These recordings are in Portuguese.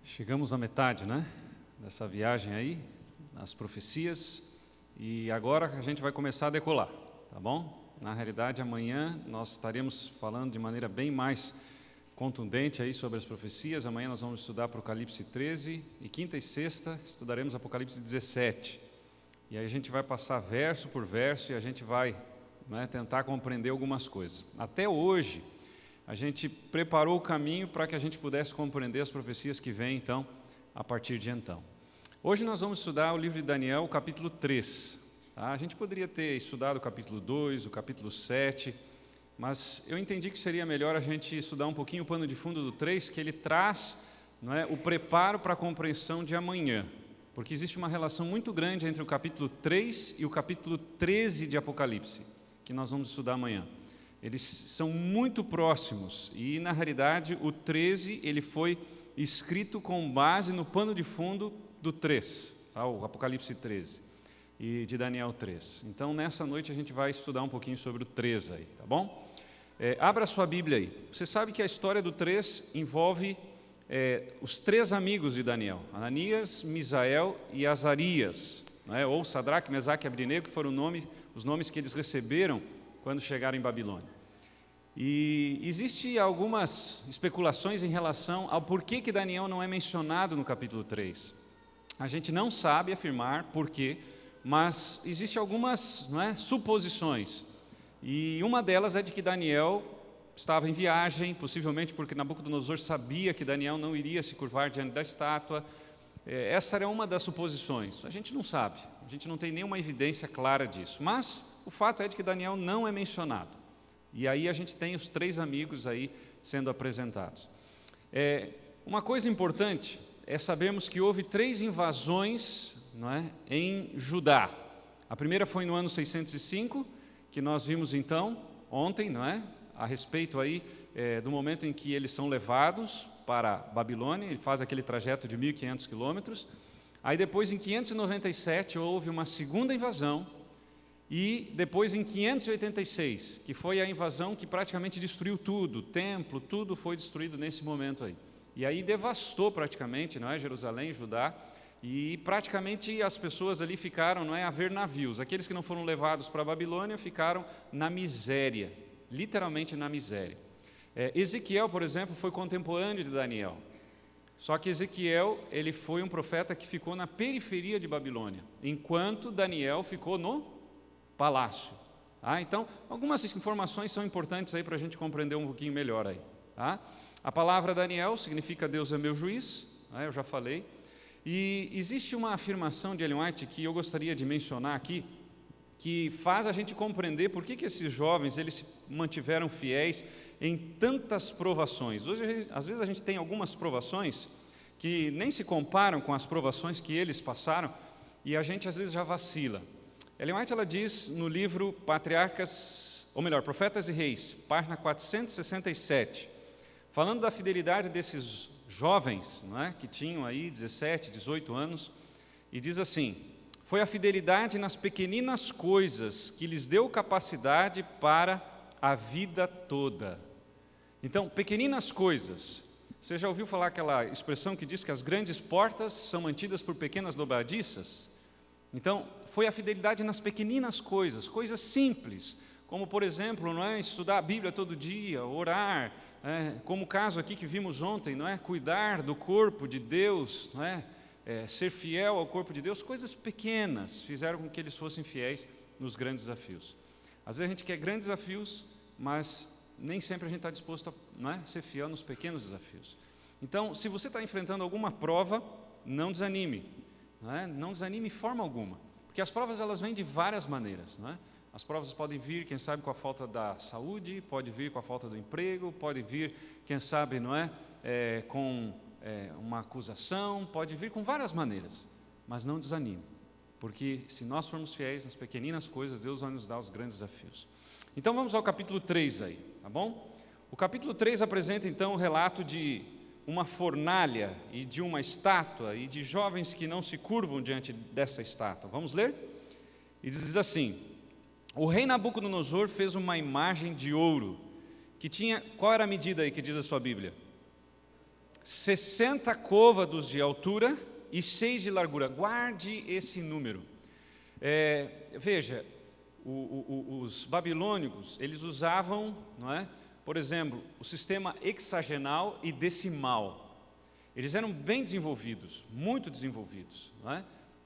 Chegamos à metade, né, dessa viagem aí, nas profecias, e agora a gente vai começar a decolar, tá bom? Na realidade, amanhã nós estaremos falando de maneira bem mais contundente aí sobre as profecias. Amanhã nós vamos estudar Apocalipse 13 e quinta e sexta estudaremos Apocalipse 17. E aí a gente vai passar verso por verso e a gente vai, tentar compreender algumas coisas. Até hoje, a gente preparou o caminho para que a gente pudesse compreender as profecias que vêm, então, a partir de então. Hoje nós vamos estudar o livro de Daniel, o capítulo 3. Tá? A gente poderia ter estudado o capítulo 2, o capítulo 7, mas eu entendi que seria melhor a gente estudar um pouquinho o pano de fundo do 3, que ele traz o preparo para a compreensão de amanhã, porque existe uma relação muito grande entre o capítulo 3 e o capítulo 13 de Apocalipse, que nós vamos estudar amanhã. Eles são muito próximos e, na realidade, o 13 ele foi escrito com base no pano de fundo do 3, tá? O Apocalipse 13 e de Daniel 3. Então, nessa noite a gente vai estudar um pouquinho sobre o 3 aí, tá bom? Abra sua Bíblia aí. Você sabe que a história do 3 envolve os três amigos de Daniel, Ananias, Misael e Azarias, ou Sadraque, Mesaque e Abdenego, que foram os nomes que eles receberam quando chegaram em Babilônia. E existem algumas especulações em relação ao porquê que Daniel não é mencionado no capítulo 3. A gente não sabe afirmar porquê, mas existem algumas suposições. E uma delas é de que Daniel estava em viagem, possivelmente porque Nabucodonosor sabia que Daniel não iria se curvar diante da estátua. Essa era uma das suposições. A gente não sabe, a gente não tem nenhuma evidência clara disso. Mas o fato é de que Daniel não é mencionado. E aí a gente tem os três amigos aí sendo apresentados. Uma coisa importante é sabermos que houve 3 invasões em Judá. A primeira foi no ano 605, que nós vimos então ontem, a respeito aí do momento em que eles são levados para Babilônia. Ele faz aquele trajeto de 1.500 quilômetros. Aí depois, em 597, houve uma segunda invasão. E depois, em 586, que foi a invasão que praticamente destruiu tudo, o templo, tudo foi destruído nesse momento aí. E aí devastou praticamente, Jerusalém, Judá, e praticamente as pessoas ali ficaram, a ver navios. Aqueles que não foram levados para a Babilônia ficaram na miséria, literalmente na miséria. Ezequiel, por exemplo, foi contemporâneo de Daniel. Só que Ezequiel, ele foi um profeta que ficou na periferia de Babilônia, enquanto Daniel ficou no palácio. Então, algumas informações são importantes aí para a gente compreender um pouquinho melhor aí. Tá? A palavra Daniel significa Deus é meu juiz, eu já falei. E existe uma afirmação de Ellen White que eu gostaria de mencionar aqui, que faz a gente compreender por que esses jovens eles se mantiveram fiéis em tantas provações. Hoje, às vezes, a gente tem algumas provações que nem se comparam com as provações que eles passaram, e a gente, às vezes, já vacila. Ellen White, ela diz no livro Profetas e Reis, página 467, falando da fidelidade desses jovens, que tinham aí 17, 18 anos, e diz assim: foi a fidelidade nas pequeninas coisas que lhes deu capacidade para a vida toda. Então, pequeninas coisas. Você já ouviu falar aquela expressão que diz que as grandes portas são mantidas por pequenas dobradiças? Então, foi a fidelidade nas pequeninas coisas, coisas simples, como, por exemplo, estudar a Bíblia todo dia, orar, como o caso aqui que vimos ontem, cuidar do corpo de Deus, ser fiel ao corpo de Deus. Coisas pequenas fizeram com que eles fossem fiéis nos grandes desafios. Às vezes a gente quer grandes desafios, mas nem sempre a gente está disposto a ser fiel nos pequenos desafios. Então, se você está enfrentando alguma prova, não desanime. Não desanime de forma alguma, porque as provas elas vêm de várias maneiras. As provas podem vir, quem sabe, com a falta da saúde, pode vir com a falta do emprego, pode vir, quem sabe, com uma acusação, pode vir com várias maneiras, mas não desanime, porque se nós formos fiéis nas pequeninas coisas, Deus vai nos dar os grandes desafios. Então vamos ao capítulo 3 aí, tá bom? O capítulo 3 apresenta então o relato de uma fornalha e de uma estátua e de jovens que não se curvam diante dessa estátua. Vamos ler? E diz assim: o rei Nabucodonosor fez uma imagem de ouro que tinha, qual era a medida aí que diz a sua Bíblia? 60 côvados de altura e 6 de largura. Guarde esse número. Veja, os babilônicos, eles usavam, não é, por exemplo, o sistema hexagonal e decimal. Eles eram bem desenvolvidos, muito desenvolvidos, não é?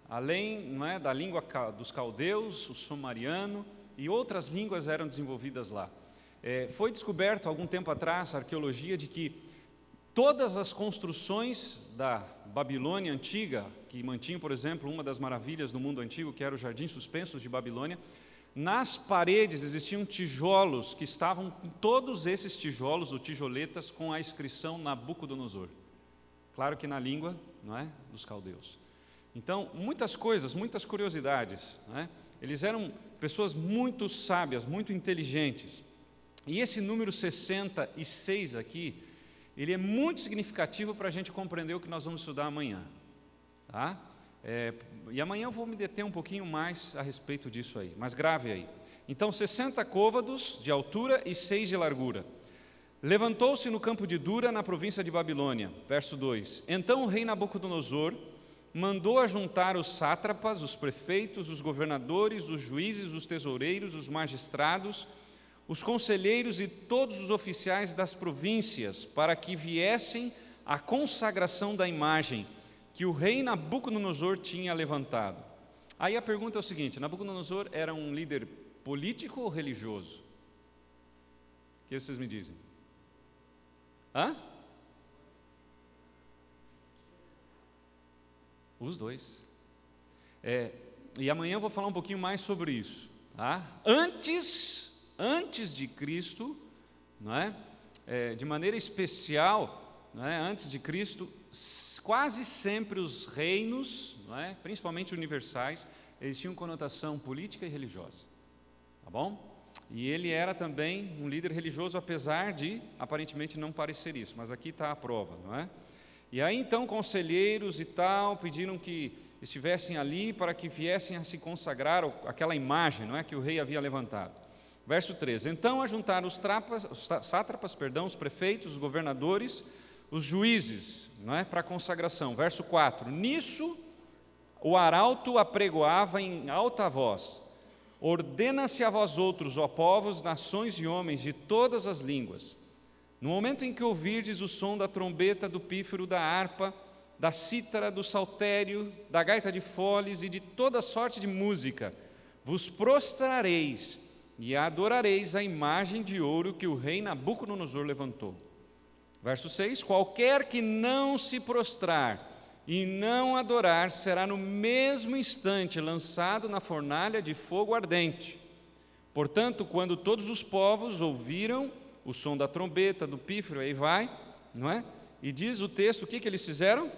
Além, não é, da língua dos caldeus, o sumeriano e outras línguas eram desenvolvidas lá. Foi descoberto algum tempo atrás, a arqueologia, de que todas as construções da Babilônia antiga, que mantinham, por exemplo, uma das maravilhas do mundo antigo, que era o Jardim Suspensos de Babilônia, nas paredes existiam tijolos que estavam com todos esses tijolos, ou tijoletas, com a inscrição Nabucodonosor. Claro que na língua, não é, dos caldeus. Então, muitas coisas, muitas curiosidades, não é? Eles eram pessoas muito sábias, muito inteligentes. E esse número 66 aqui, ele é muito significativo para a gente compreender o que nós vamos estudar amanhã. Tá? E amanhã eu vou me deter um pouquinho mais a respeito disso aí, mas grave aí. Então, 60 côvados de altura e 6 de largura. Levantou-se no campo de Dura, na província de Babilônia. Verso 2. Então o rei Nabucodonosor mandou ajuntar os sátrapas, os prefeitos, os governadores, os juízes, os tesoureiros, os magistrados, os conselheiros e todos os oficiais das províncias, para que viessem à consagração da imagem que o rei Nabucodonosor tinha levantado. Aí a pergunta é o seguinte: Nabucodonosor era um líder político ou religioso? O que vocês me dizem? Os dois. E amanhã eu vou falar um pouquinho mais sobre isso. Tá? Antes de Cristo, não é? De maneira especial, não é? Antes de Cristo, quase sempre os reinos, não é? Principalmente universais, eles tinham conotação política e religiosa. Tá bom? E ele era também um líder religioso, apesar de aparentemente não parecer isso, mas aqui está a prova, não é? E aí então conselheiros e tal pediram que estivessem ali para que viessem a se consagrar aquela imagem, não é, que o rei havia levantado. Verso 13: então ajuntaram os sátrapas, os prefeitos, os governadores, os juízes, não é, para a consagração. Verso 4: nisso o arauto apregoava em alta voz: ordena-se a vós outros, ó povos, nações e homens de todas as línguas, no momento em que ouvirdes o som da trombeta, do pífaro, da harpa, da cítara, do saltério, da gaita de foles e de toda sorte de música, vos prostrareis e adorareis a imagem de ouro que o rei Nabucodonosor levantou. Verso 6: qualquer que não se prostrar e não adorar será no mesmo instante lançado na fornalha de fogo ardente. Portanto, quando todos os povos ouviram o som da trombeta, do pífaro, aí vai, não é? E diz o texto, o que eles fizeram?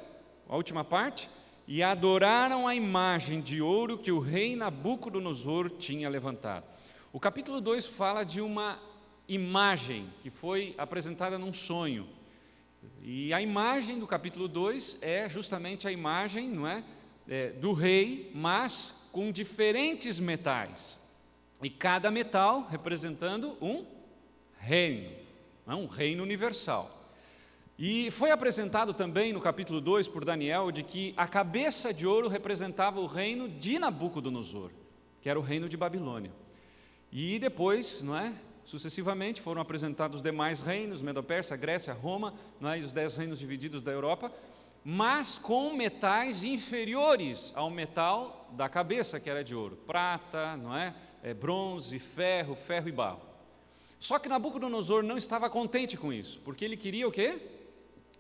A última parte: e adoraram a imagem de ouro que o rei Nabucodonosor tinha levantado. O capítulo 2 fala de uma imagem que foi apresentada num sonho. E a imagem do capítulo 2 é justamente a imagem, não é, do rei, mas com diferentes metais. E cada metal representando um reino, um reino universal. E foi apresentado também no capítulo 2 por Daniel de que a cabeça de ouro representava o reino de Nabucodonosor, que era o reino de Babilônia. E depois, não é, sucessivamente foram apresentados os demais reinos, Medo-Pérsia, Grécia, Roma, não é, e os 10 reinos divididos da Europa, mas com metais inferiores ao metal da cabeça, que era de ouro: prata, não é, bronze, ferro e barro. Só que Nabucodonosor não estava contente com isso, porque ele queria o quê?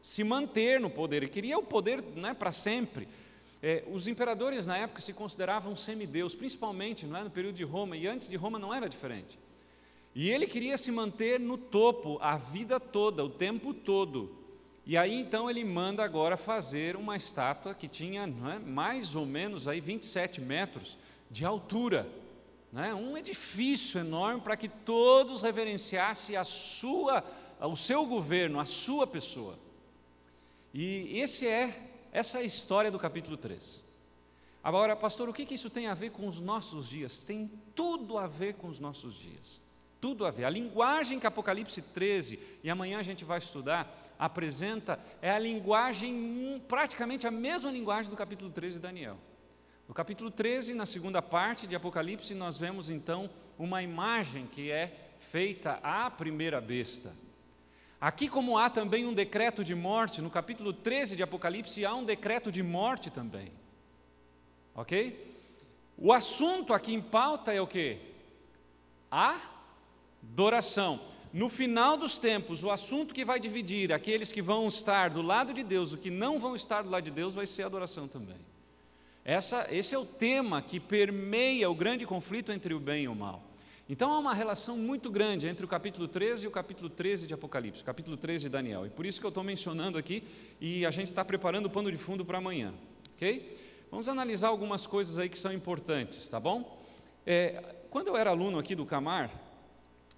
Se manter no poder, ele queria o poder, não é, para sempre. Os imperadores na época se consideravam semideus, principalmente, não é, no período de Roma, e antes de Roma não era diferente. E ele queria se manter no topo a vida toda, o tempo todo. E aí então ele manda agora fazer uma estátua que tinha, não é, mais ou menos aí 27 metros de altura, não é, um edifício enorme para que todos reverenciassem o seu governo, a sua pessoa. E essa é a história do capítulo 3. Agora, pastor, o que isso tem a ver com os nossos dias? Tem tudo a ver com os nossos dias. Tudo a ver. A linguagem que Apocalipse 13, e amanhã a gente vai estudar, apresenta é a linguagem, praticamente a mesma linguagem do capítulo 13 de Daniel. No capítulo 13, na segunda parte de Apocalipse, nós vemos então uma imagem que é feita à primeira besta. Aqui, como há também um decreto de morte, no capítulo 13 de Apocalipse há um decreto de morte também. Ok? O assunto aqui em pauta é o quê? Adoração. No final dos tempos, o assunto que vai dividir aqueles que vão estar do lado de Deus, o que não vão estar do lado de Deus, vai ser a adoração também. Esse é o tema que permeia o grande conflito entre o bem e o mal. Então há uma relação muito grande entre o capítulo 13 e o capítulo 13 de Apocalipse, o capítulo 13 de Daniel. E por isso que eu estou mencionando aqui, e a gente está preparando o pano de fundo para amanhã. Ok? Vamos analisar algumas coisas aí que são importantes, tá bom? Quando eu era aluno aqui do Camar,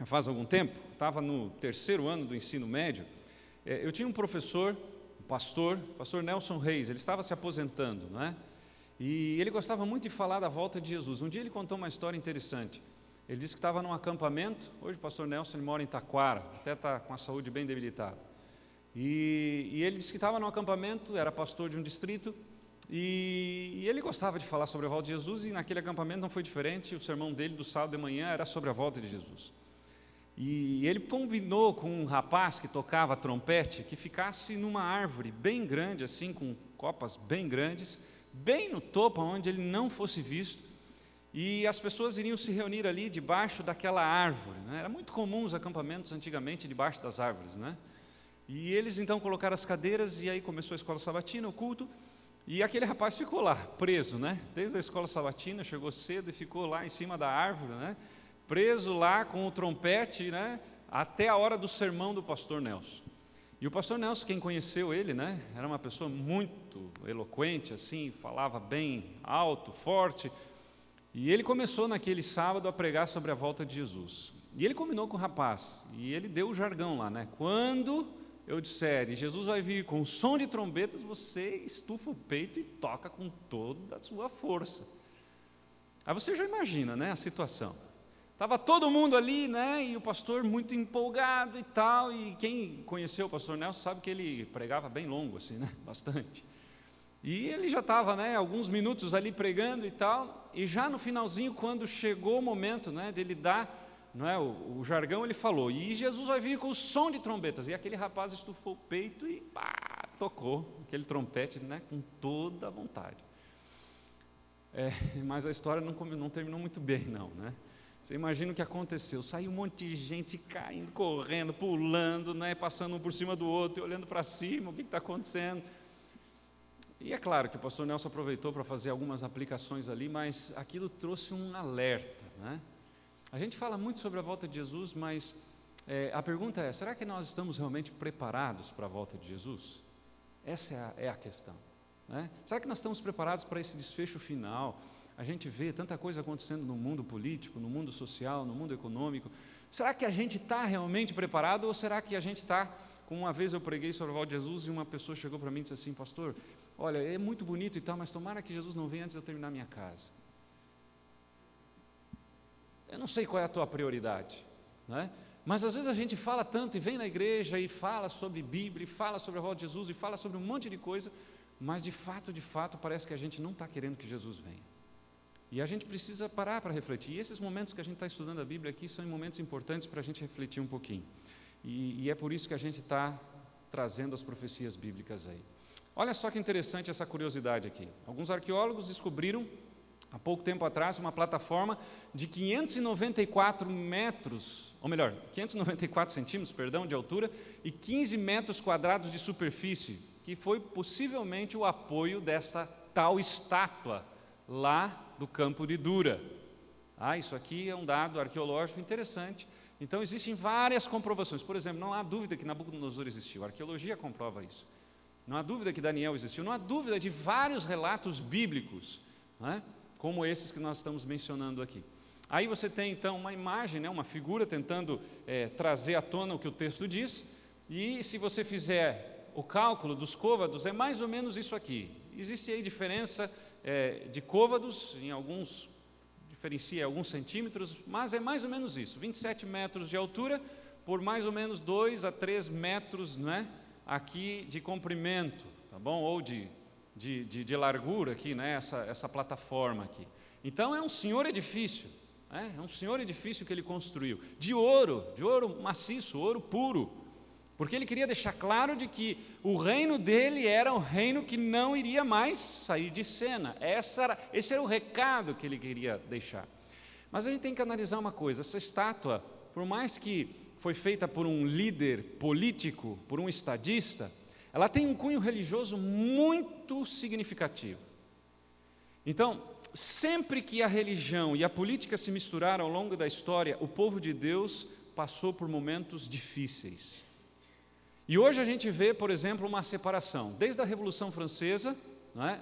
faz algum tempo, estava no 3º ano do ensino médio, eu tinha um professor, pastor Nelson Reis, ele estava se aposentando, não é? E ele gostava muito de falar da volta de Jesus. Um dia ele contou uma história interessante. Ele disse que estava num acampamento, hoje o pastor Nelson ele mora em Taquara, até está com a saúde bem debilitada. E ele disse que estava num acampamento, era pastor de um distrito, e ele gostava de falar sobre a volta de Jesus, e naquele acampamento não foi diferente, o sermão dele do sábado de manhã era sobre a volta de Jesus. E ele combinou com um rapaz que tocava trompete, que ficasse numa árvore bem grande, assim, com copas bem grandes, bem no topo, onde ele não fosse visto, e as pessoas iriam se reunir ali debaixo daquela árvore, né? Era muito comum os acampamentos antigamente debaixo das árvores, né? E eles então colocaram as cadeiras, e aí começou a escola sabatina, o culto, e aquele rapaz ficou lá, preso, né? Desde a escola sabatina, chegou cedo e ficou lá em cima da árvore, né? Preso lá com o trompete, né? Até a hora do sermão do pastor Nelson. E o pastor Nelson, quem conheceu ele, né? Era uma pessoa muito eloquente, assim, falava bem alto, forte. E ele começou naquele sábado a pregar sobre a volta de Jesus. E ele combinou com o rapaz, e ele deu o jargão lá, né? Quando eu disser, e Jesus vai vir com som de trombetas, você estufa o peito e toca com toda a sua força. Aí você já imagina, né, a situação. Estava todo mundo ali, né, e o pastor muito empolgado e tal, e quem conheceu o pastor Nelson sabe que ele pregava bem longo, assim, né, bastante. E ele já estava, né, alguns minutos ali pregando e tal, e já no finalzinho, quando chegou o momento, né, de ele dar, não é, o jargão, ele falou, e Jesus vai vir com o som de trombetas, e aquele rapaz estufou o peito e pá, tocou aquele trompete, né, com toda a vontade. Mas a história não terminou muito bem, não, né? Você imagina o que aconteceu, saiu um monte de gente caindo, correndo, pulando, né, passando um por cima do outro, e olhando para cima, o que está acontecendo? E é claro que o pastor Nelson aproveitou para fazer algumas aplicações ali, mas aquilo trouxe um alerta, né? A gente fala muito sobre a volta de Jesus, mas a pergunta é, será que nós estamos realmente preparados para a volta de Jesus? Essa é a questão, né? Será que nós estamos preparados para esse desfecho final? A gente vê tanta coisa acontecendo no mundo político, no mundo social, no mundo econômico. Será que a gente está realmente preparado ou será que a gente está, como uma vez eu preguei sobre a volta de Jesus e uma pessoa chegou para mim e disse assim, pastor, olha, é muito bonito e tal, mas tomara que Jesus não venha antes de eu terminar minha casa. Eu não sei qual é a tua prioridade, né? Mas às vezes a gente fala tanto e vem na igreja e fala sobre Bíblia, e fala sobre a volta de Jesus, e fala sobre um monte de coisa, mas de fato, parece que a gente não está querendo que Jesus venha. E a gente precisa parar para refletir. E esses momentos que a gente está estudando a Bíblia aqui são momentos importantes para a gente refletir um pouquinho. E é por isso que a gente está trazendo as profecias bíblicas aí. Olha só que interessante essa curiosidade aqui. Alguns arqueólogos descobriram, há pouco tempo atrás, uma plataforma de 594 centímetros, de altura e 15 metros quadrados de superfície, que foi possivelmente o apoio desta tal estátua lá do campo de Dura. Isso aqui é um dado arqueológico interessante. Então existem várias comprovações. Por exemplo, não há dúvida que Nabucodonosor existiu, a arqueologia comprova isso. Não há dúvida que Daniel existiu, não há dúvida de vários relatos bíblicos, né, como esses que nós estamos mencionando aqui. Aí você tem então uma imagem, né, uma figura tentando trazer à tona o que o texto diz, e se você fizer o cálculo dos côvados, é mais ou menos isso aqui. Existe aí diferença de côvados, em alguns diferencia alguns centímetros, mas é mais ou menos isso, 27 metros de altura por mais ou menos 2 a 3 metros, né, aqui de comprimento, tá bom? Ou de largura aqui, né? Essa plataforma aqui. Então é um senhor edifício, né? É um senhor edifício que ele construiu, de ouro maciço, ouro puro, porque ele queria deixar claro de que o reino dele era um reino que não iria mais sair de cena. Esse era o recado que ele queria deixar. Mas a gente tem que analisar uma coisa, essa estátua, por mais que foi feita por um líder político, por um estadista, ela tem um cunho religioso muito significativo. Então, sempre que a religião e a política se misturaram ao longo da história, o povo de Deus passou por momentos difíceis. E hoje a gente vê, por exemplo, uma separação. Desde a Revolução Francesa,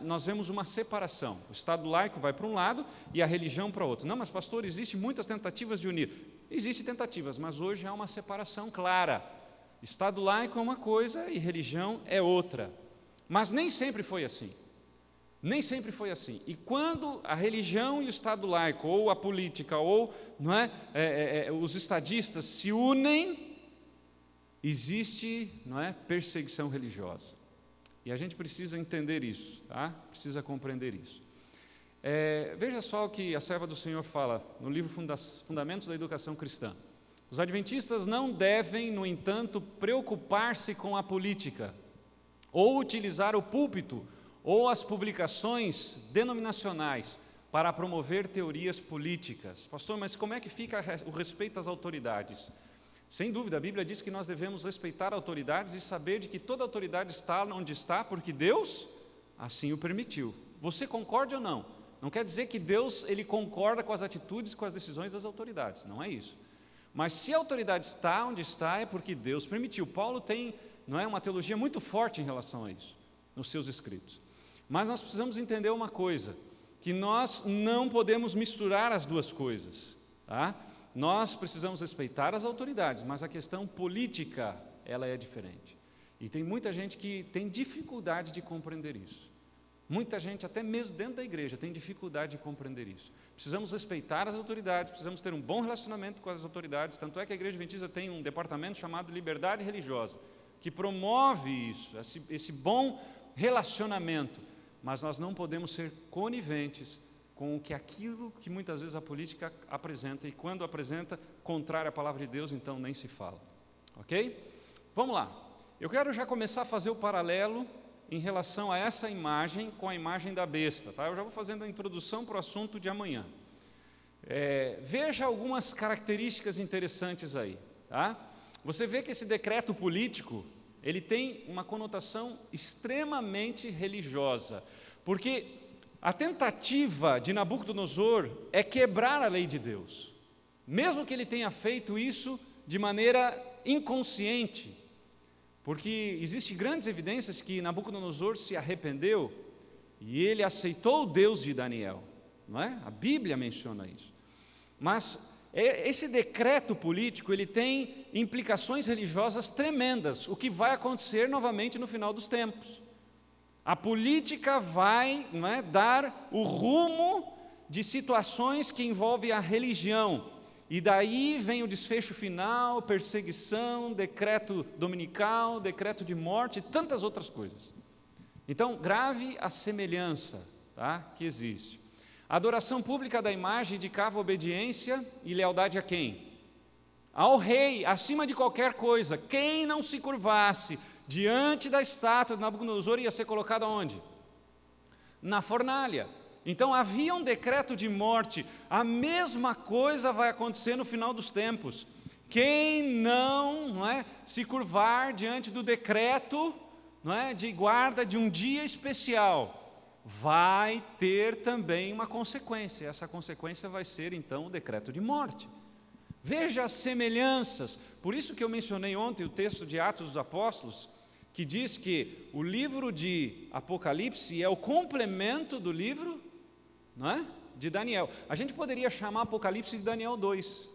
nós vemos uma separação. O Estado laico vai para um lado e a religião para outro. Não, mas pastor, existem muitas tentativas de unir. Existem tentativas, mas hoje há uma separação clara. Estado laico é uma coisa e religião é outra. Mas nem sempre foi assim. Nem sempre foi assim. E quando a religião e o Estado laico, ou a política, ou os estadistas se unem, existe perseguição religiosa. E a gente precisa entender isso, tá? Precisa compreender isso. Veja só o que a serva do Senhor fala no livro Fundamentos da Educação Cristã. Os adventistas não devem, no entanto, preocupar-se com a política, ou utilizar o púlpito, ou as publicações denominacionais para promover teorias políticas. Pastor, mas como é que fica o respeito às autoridades? Sem dúvida, a Bíblia diz que nós devemos respeitar autoridades e saber de que toda autoridade está onde está porque Deus assim o permitiu. Você concorda ou não? Não quer dizer que Deus ele concorda com as atitudes, com as decisões das autoridades, não é isso. Mas se a autoridade está onde está é porque Deus permitiu. Paulo tem uma teologia muito forte em relação a isso, nos seus escritos. Mas nós precisamos entender uma coisa, que nós não podemos misturar as duas coisas, tá? Nós precisamos respeitar as autoridades, mas a questão política, ela é diferente. E tem muita gente que tem dificuldade de compreender isso. Muita gente, até mesmo dentro da igreja, tem dificuldade de compreender isso. Precisamos respeitar as autoridades, precisamos ter um bom relacionamento com as autoridades, tanto é que a Igreja Adventista tem um departamento chamado Liberdade Religiosa, que promove isso, esse bom relacionamento, mas nós não podemos ser coniventes com aquilo que muitas vezes a política apresenta, e quando apresenta contrário à palavra de Deus, então nem se fala. Ok? Vamos lá. Eu quero já começar a fazer o paralelo em relação a essa imagem com a imagem da besta. Tá? Eu já vou fazendo a introdução para o assunto de amanhã. Veja algumas características interessantes aí. Tá? Você vê que esse decreto político, ele tem uma conotação extremamente religiosa, porque a tentativa de Nabucodonosor é quebrar a lei de Deus, mesmo que ele tenha feito isso de maneira inconsciente, porque existem grandes evidências que Nabucodonosor se arrependeu e ele aceitou o Deus de Daniel, não é? A Bíblia menciona isso. Mas esse decreto político, ele tem implicações religiosas tremendas, o que vai acontecer novamente no final dos tempos. A política vai dar o rumo de situações que envolvem a religião, e daí vem o desfecho final, perseguição, decreto dominical, decreto de morte e tantas outras coisas. Então, grave a semelhança, tá, que existe. A adoração pública da imagem indicava obediência e lealdade a quem? Ao rei, acima de qualquer coisa. Quem não se curvasse diante da estátua de Nabucodonosor ia ser colocado aonde? Na fornalha. Então havia um decreto de morte. A mesma coisa vai acontecer no final dos tempos. Quem não se curvar diante do decreto de guarda de um dia especial, vai ter também uma consequência. Essa consequência vai ser então o decreto de morte. Veja as semelhanças. Por isso que eu mencionei ontem o texto de Atos dos Apóstolos, que diz que o livro de Apocalipse é o complemento do livro de Daniel. A gente poderia chamar Apocalipse de Daniel 2,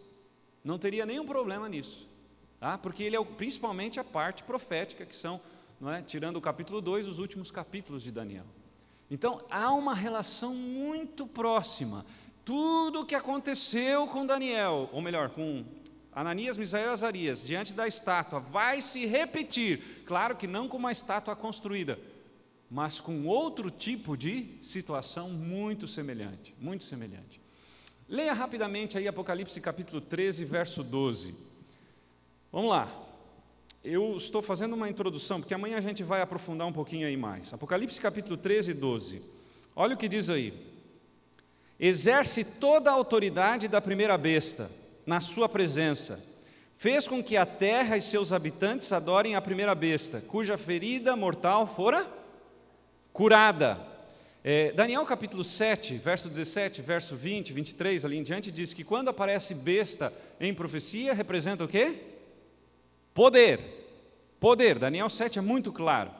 não teria nenhum problema nisso, tá? Porque ele é principalmente a parte profética, que são, tirando o capítulo 2, os últimos capítulos de Daniel. Então, há uma relação muito próxima. Tudo o que aconteceu com Daniel, ou melhor, com Ananias, Misael e Azarias, diante da estátua, vai se repetir. Claro que não com uma estátua construída, mas com outro tipo de situação muito semelhante, muito semelhante. Leia rapidamente aí Apocalipse capítulo 13, verso 12. Vamos lá. Eu estou fazendo uma introdução, porque amanhã a gente vai aprofundar um pouquinho aí mais. Apocalipse capítulo 13, 12. Olha o que diz aí. Exerce toda a autoridade da primeira besta na sua presença. Fez com que a terra e seus habitantes adorem a primeira besta, cuja ferida mortal fora curada. Daniel capítulo 7, verso 17, verso 20, 23, ali em diante, diz que quando aparece besta em profecia, representa o quê? Poder. Poder. Daniel 7 é muito claro.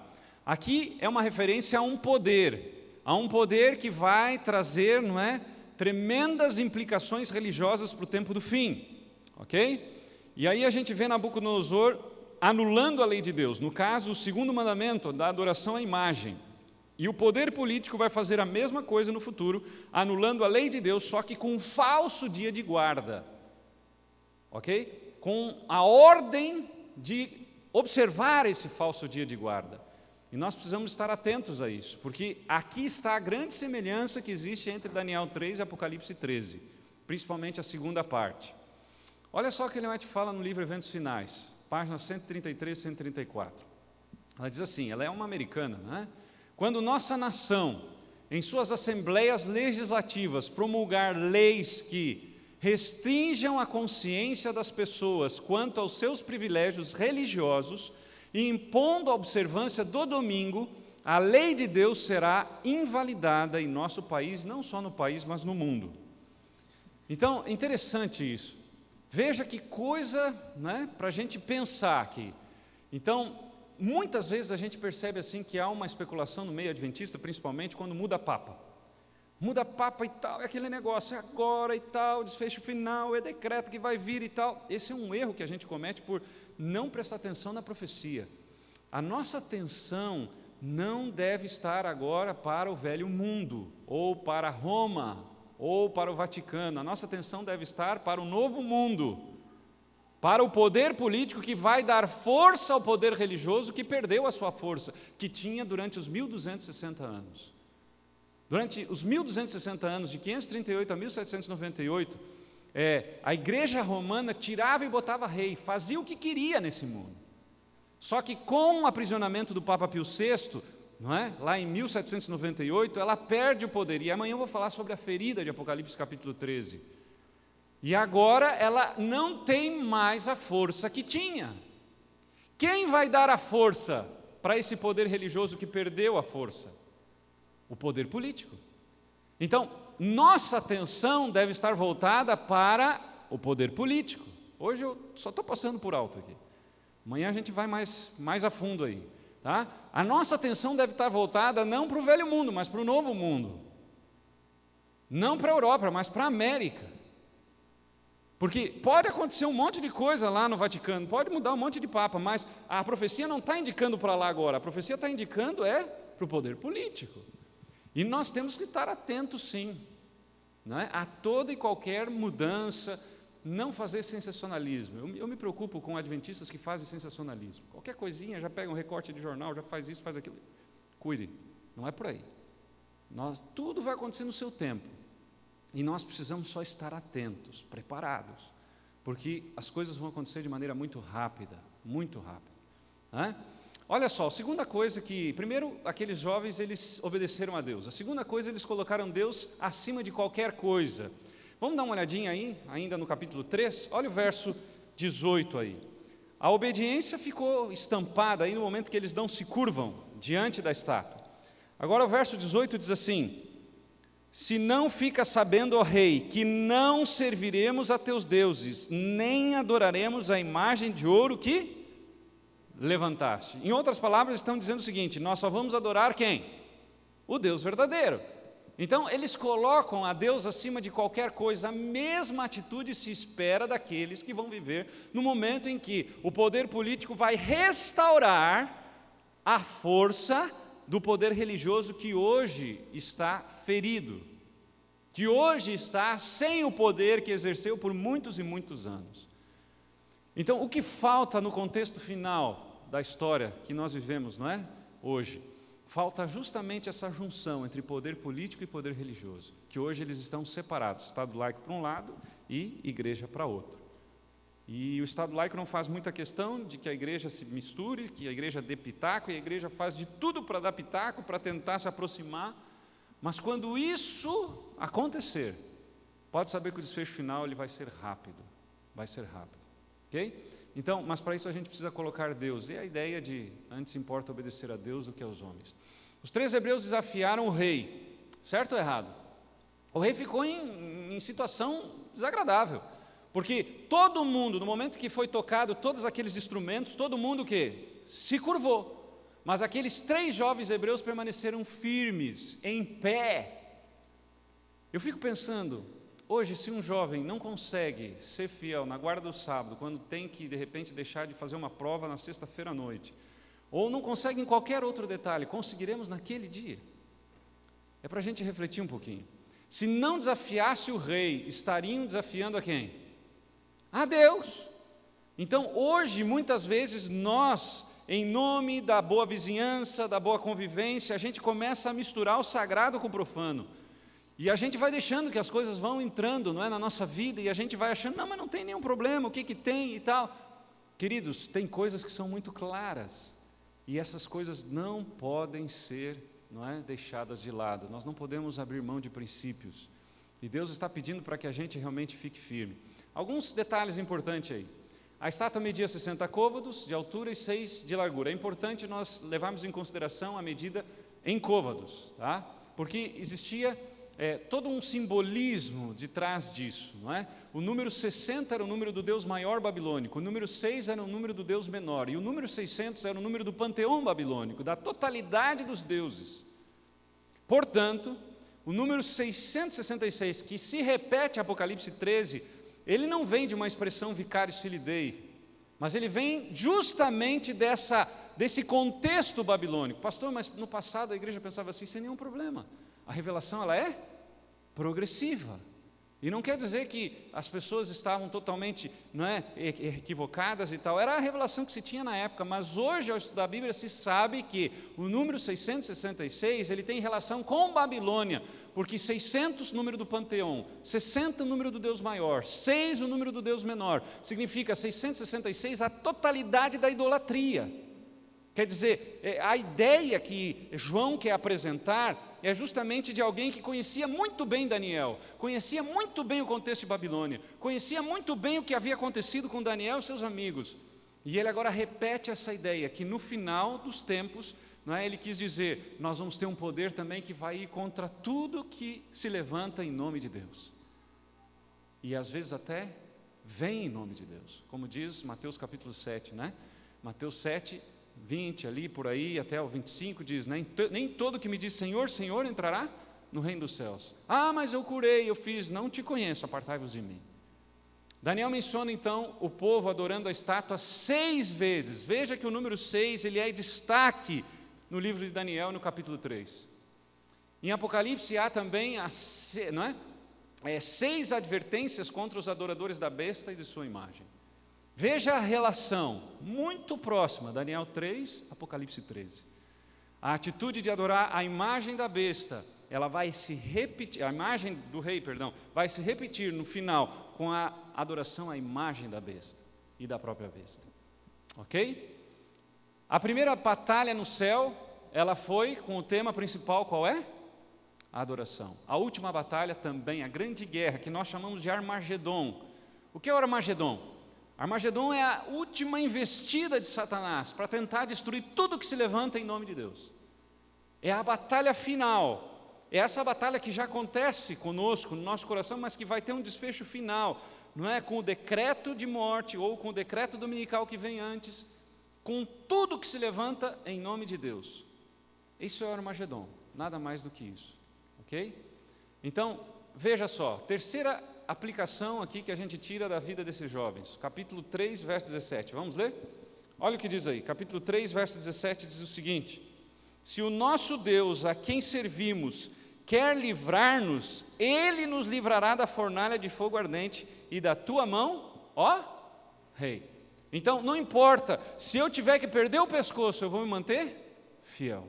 Aqui é uma referência a um poder que vai trazer, não é, tremendas implicações religiosas para o tempo do fim, ok? E aí a gente vê Nabucodonosor anulando a lei de Deus, no caso, o segundo mandamento da adoração à imagem. E o poder político vai fazer a mesma coisa no futuro, anulando a lei de Deus, só que com um falso dia de guarda, ok? Com a ordem de observar esse falso dia de guarda. E nós precisamos estar atentos a isso, porque aqui está a grande semelhança que existe entre Daniel 3 e Apocalipse 13, principalmente a segunda parte. Olha só o que Ellen White fala no livro Eventos Finais, páginas 133 e 134. Ela diz assim, ela é uma americana, né? Quando nossa nação, em suas assembleias legislativas, promulgar leis que restringam a consciência das pessoas quanto aos seus privilégios religiosos, e impondo a observância do domingo, a lei de Deus será invalidada em nosso país, não só no país, mas no mundo. Então, interessante isso. Veja que coisa, né, para a gente pensar aqui. Então, muitas vezes a gente percebe assim que há uma especulação no meio adventista, principalmente quando muda papa. Muda papa e tal, é aquele negócio, é agora e tal, desfecho final, é decreto que vai vir e tal. Esse é um erro que a gente comete por não prestar atenção na profecia. A nossa atenção não deve estar agora para o velho mundo, ou para Roma, ou para o Vaticano. A nossa atenção deve estar para o novo mundo, para o poder político que vai dar força ao poder religioso que perdeu a sua força, que tinha durante os 1260 anos. Durante os 1260 anos, de 538 a 1798, a igreja romana tirava e botava rei, fazia o que queria nesse mundo. Só que com o aprisionamento do Papa Pio VI, não é? Lá em 1798, ela perde o poder. E amanhã eu vou falar sobre a ferida de Apocalipse capítulo 13. E agora ela não tem mais a força que tinha. Quem vai dar a força para esse poder religioso que perdeu a força? O poder político. Então, nossa atenção deve estar voltada para o poder político. Hoje eu só estou passando por alto aqui. Amanhã a gente vai mais a fundo aí. Tá? A nossa atenção deve estar voltada não para o velho mundo, mas para o novo mundo. Não para a Europa, mas para a América. Porque pode acontecer um monte de coisa lá no Vaticano, pode mudar um monte de papa, mas a profecia não está indicando para lá agora, a profecia está indicando para o poder político. E nós temos que estar atentos, sim, não é? A toda e qualquer mudança, não fazer sensacionalismo. Eu me preocupo com adventistas que fazem sensacionalismo. Qualquer coisinha, já pega um recorte de jornal, já faz isso, faz aquilo. Cuide, não é por aí. Tudo vai acontecer no seu tempo. E nós precisamos só estar atentos, preparados, porque as coisas vão acontecer de maneira muito rápida, muito rápida. Não é? Olha só, a segunda coisa que, primeiro, aqueles jovens, eles obedeceram a Deus. A segunda coisa, eles colocaram Deus acima de qualquer coisa. Vamos dar uma olhadinha aí, ainda no capítulo 3, olha o verso 18 aí. A obediência ficou estampada aí no momento que eles não se curvam diante da estátua. Agora o verso 18 diz assim: se não fica sabendo, ó rei, que não serviremos a teus deuses, nem adoraremos a imagem de ouro que levantaste. Em outras palavras, estão dizendo o seguinte: nós só vamos adorar quem? O Deus verdadeiro. Então, eles colocam a Deus acima de qualquer coisa. A mesma atitude se espera daqueles que vão viver no momento em que o poder político vai restaurar a força do poder religioso que hoje está ferido, que hoje está sem o poder que exerceu por muitos e muitos anos. Então, o que falta no contexto final da história que nós vivemos, não é? Hoje, falta justamente essa junção entre poder político e poder religioso, que hoje eles estão separados, Estado laico para um lado e igreja para outro. E o Estado laico não faz muita questão de que a igreja se misture, que a igreja dê pitaco, e a igreja faz de tudo para dar pitaco, para tentar se aproximar, mas quando isso acontecer, pode saber que o desfecho final ele vai ser rápido, ok? Então, mas para isso a gente precisa colocar Deus, e a ideia de antes importa obedecer a Deus do que aos homens. Os 3 hebreus desafiaram o rei, certo ou errado? O rei ficou em situação desagradável, porque todo mundo, no momento que foi tocado todos aqueles instrumentos, todo mundo que se curvou, mas aqueles 3 jovens hebreus permaneceram firmes, em pé. Eu fico pensando, hoje se um jovem não consegue ser fiel na guarda do sábado, quando tem que de repente deixar de fazer uma prova na sexta-feira à noite, ou não consegue em qualquer outro detalhe, conseguiremos naquele dia? É para a gente refletir um pouquinho. Se não desafiasse o rei, estariam desafiando a quem? A Deus. Então, hoje, muitas vezes, nós, em nome da boa vizinhança, da boa convivência, a gente começa a misturar o sagrado com o profano. E a gente vai deixando que as coisas vão entrando, não é, na nossa vida, e a gente vai achando, não, mas não tem nenhum problema, o que que tem e tal. Queridos, tem coisas que são muito claras, e essas coisas não podem ser, não é, deixadas de lado. Nós não podemos abrir mão de princípios. E Deus está pedindo para que a gente realmente fique firme. Alguns detalhes importantes aí. A estátua media 60 côvados de altura e 6 de largura. É importante nós levarmos em consideração a medida em côvados, tá? Porque existia todo um simbolismo de trás disso, não é? O número 60 era o número do Deus maior babilônico, o número 6 era o número do Deus menor, e o número 600 era o número do panteão babilônico, da totalidade dos deuses. Portanto, o número 666, que se repete em Apocalipse 13, ele não vem de uma expressão vicarius filii Dei, mas ele vem justamente desse contexto babilônico. Pastor, mas no passado a igreja pensava assim, sem nenhum problema. A revelação ela é progressiva. E não quer dizer que as pessoas estavam totalmente, não é, equivocadas e tal. Era a revelação que se tinha na época, mas hoje, ao estudar a Bíblia, se sabe que o número 666, ele tem relação com Babilônia, porque 600, número do panteão, 60, número do Deus maior, 6, o número do Deus menor, significa 666, a totalidade da idolatria. Quer dizer, a ideia que João quer apresentar é justamente de alguém que conhecia muito bem Daniel, conhecia muito bem o contexto de Babilônia, conhecia muito bem o que havia acontecido com Daniel e seus amigos. E ele agora repete essa ideia, que no final dos tempos, não é, ele quis dizer, nós vamos ter um poder também que vai ir contra tudo que se levanta em nome de Deus. E às vezes até vem em nome de Deus, como diz Mateus capítulo 7, né? Mateus 7, 20 ali, por aí, até o 25 diz, né? Nem todo que me diz Senhor, Senhor entrará no reino dos céus. Ah, mas eu curei, eu fiz, não te conheço, apartai-vos de mim. Daniel menciona então o povo adorando a estátua 6 vezes. Veja que o número 6 ele é destaque no livro de Daniel, no capítulo 3. Em Apocalipse há também não é? 6 advertências contra os adoradores da besta e de sua imagem. Veja a relação muito próxima, Daniel 3, Apocalipse 13. A atitude de adorar a imagem da besta, ela vai se repetir, a imagem do rei, perdão, vai se repetir no final com a adoração à imagem da besta e da própria besta. Ok? A primeira batalha no céu, ela foi com o tema principal, qual é? A adoração. A última batalha também, a grande guerra, que nós chamamos de Armagedon. O que é o Armagedon? Armagedon é a última investida de Satanás para tentar destruir tudo que se levanta em nome de Deus. É a batalha final. É essa batalha que já acontece conosco, no nosso coração, mas que vai ter um desfecho final, não é? Com o decreto de morte ou com o decreto dominical que vem antes, com tudo que se levanta em nome de Deus. Isso é o Armagedon, nada mais do que isso. Ok? Então, veja só, terceira aplicação aqui que a gente tira da vida desses jovens, capítulo 3, verso 17, vamos ler? Olha o que diz aí, capítulo 3, verso 17 diz o seguinte: se o nosso Deus, a quem servimos, quer livrar-nos, Ele nos livrará da fornalha de fogo ardente e da tua mão, ó, rei. Então, não importa, se eu tiver que perder o pescoço, eu vou me manter fiel.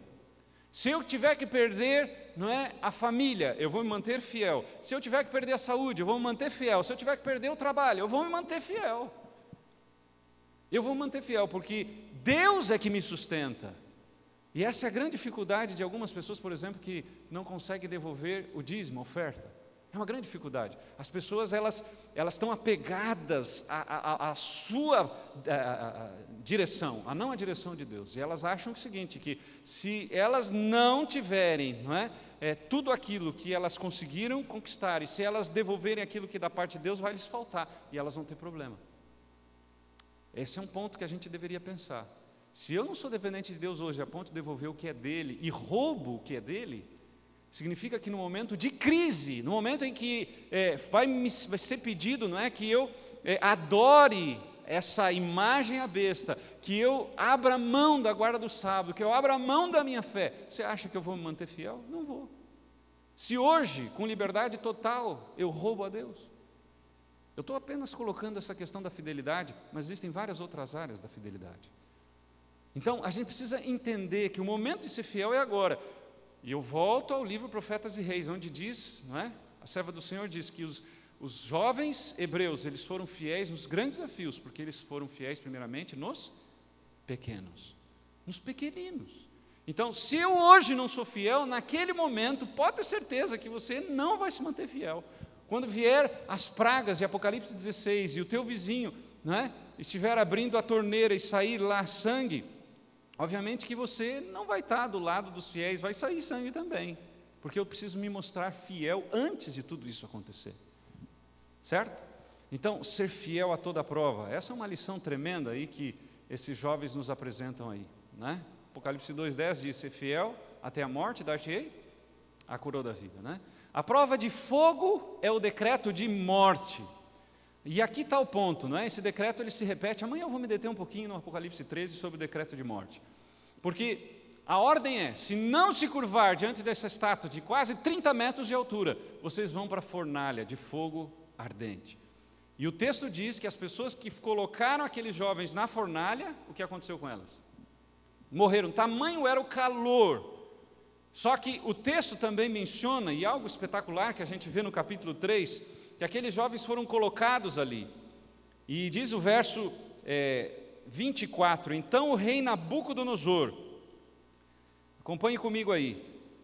Se eu tiver que perder, não é, a família, eu vou me manter fiel. Se eu tiver que perder a saúde, eu vou me manter fiel. Se eu tiver que perder o trabalho, eu vou me manter fiel. Eu vou me manter fiel, porque Deus é que me sustenta. E essa é a grande dificuldade de algumas pessoas, por exemplo, que não conseguem devolver o dízimo, a oferta. É uma grande dificuldade. As pessoas, elas estão apegadas à sua direção, não à direção de Deus. E elas acham o seguinte, que se elas não tiverem, não é, tudo aquilo que elas conseguiram conquistar, e se elas devolverem aquilo que da parte de Deus, vai lhes faltar, e elas vão ter problema. Esse é um ponto que a gente deveria pensar. Se eu não sou dependente de Deus hoje, a ponto de devolver o que é dele, e roubo o que é dele, significa que no momento de crise, no momento em que vai ser pedido, não é, que eu adore essa imagem à besta, que eu abra mão da guarda do sábado, que eu abra mão da minha fé, você acha que eu vou me manter fiel? Não vou. Se hoje, com liberdade total, eu roubo a Deus, eu estou apenas colocando essa questão da fidelidade, mas existem várias outras áreas da fidelidade. Então, a gente precisa entender que o momento de ser fiel é agora. E eu volto ao livro Profetas e Reis, onde diz, não é? A serva do Senhor diz que os jovens hebreus, eles foram fiéis nos grandes desafios, porque eles foram fiéis primeiramente nos pequenos, nos pequeninos. Então, se eu hoje não sou fiel, naquele momento, pode ter certeza que você não vai se manter fiel. Quando vier as pragas de Apocalipse 16 e o teu vizinho, não é, estiver abrindo a torneira e sair lá sangue, obviamente que você não vai estar do lado dos fiéis, vai sair sangue também, porque eu preciso me mostrar fiel antes de tudo isso acontecer, certo? Então, ser fiel a toda prova, essa é uma lição tremenda aí que esses jovens nos apresentam aí, né? Apocalipse 2,10 diz, ser fiel até a morte, dar-te-ei a coroa da vida, né? A prova de fogo é o decreto de morte. E aqui está o ponto, não é? Esse decreto ele se repete. Amanhã eu vou me deter um pouquinho no Apocalipse 13 sobre o decreto de morte. Porque a ordem é, se não se curvar diante dessa estátua de quase 30 metros de altura, vocês vão para a fornalha de fogo ardente. E o texto diz que as pessoas que colocaram aqueles jovens na fornalha, o que aconteceu com elas? Morreram, tamanho era o calor. Só que o texto também menciona, e algo espetacular que a gente vê no capítulo 3, que aqueles jovens foram colocados ali. E diz o verso 24, então o rei Nabucodonosor, acompanhe comigo aí,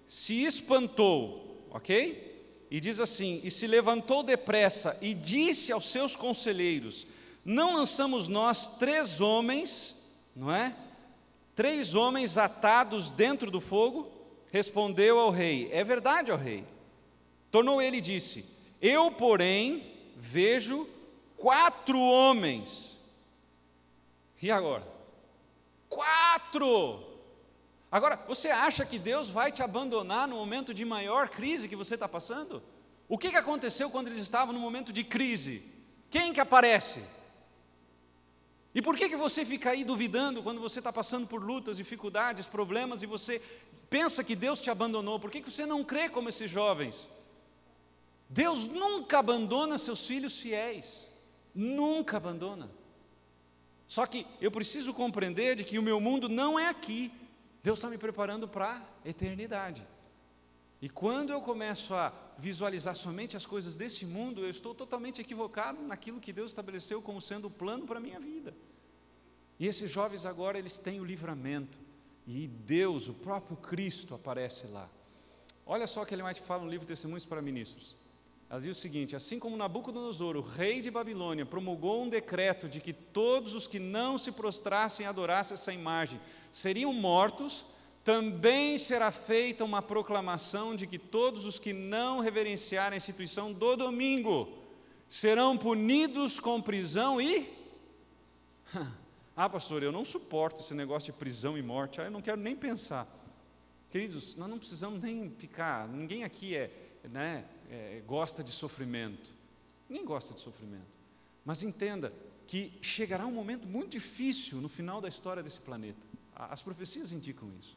se espantou, ok? E diz assim, e se levantou depressa e disse aos seus conselheiros, não lançamos nós 3 homens, não é? 3 homens atados dentro do fogo? Respondeu ao rei, é verdade, ó rei. Tornou ele e disse, eu, porém, vejo 4 homens. E agora? 4! Agora, você acha que Deus vai te abandonar no momento de maior crise que você está passando? O que aconteceu quando eles estavam no momento de crise? Quem que aparece? E por que você fica aí duvidando quando você está passando por lutas, dificuldades, problemas e você pensa que Deus te abandonou? Por que você não crê como esses jovens? Deus nunca abandona seus filhos fiéis, nunca abandona. Só que eu preciso compreender de que o meu mundo não é aqui, Deus está me preparando para a eternidade. E quando eu começo a visualizar somente as coisas desse mundo, eu estou totalmente equivocado naquilo que Deus estabeleceu como sendo o plano para a minha vida. E esses jovens agora, eles têm o livramento, e Deus, o próprio Cristo, aparece lá. Olha só o que Ellen White fala no livro Testemunhos para Ministros. Ela diz o seguinte, assim como Nabucodonosor, o rei de Babilônia, promulgou um decreto de que todos os que não se prostrassem e adorassem essa imagem seriam mortos, também será feita uma proclamação de que todos os que não reverenciarem a instituição do domingo serão punidos com prisão e... Ah, pastor, eu não suporto esse negócio de prisão e morte, eu não quero nem pensar. Queridos, nós não precisamos nem ficar, ninguém aqui gosta de sofrimento, ninguém gosta de sofrimento, mas entenda que chegará um momento muito difícil no final da história desse planeta, as profecias indicam isso,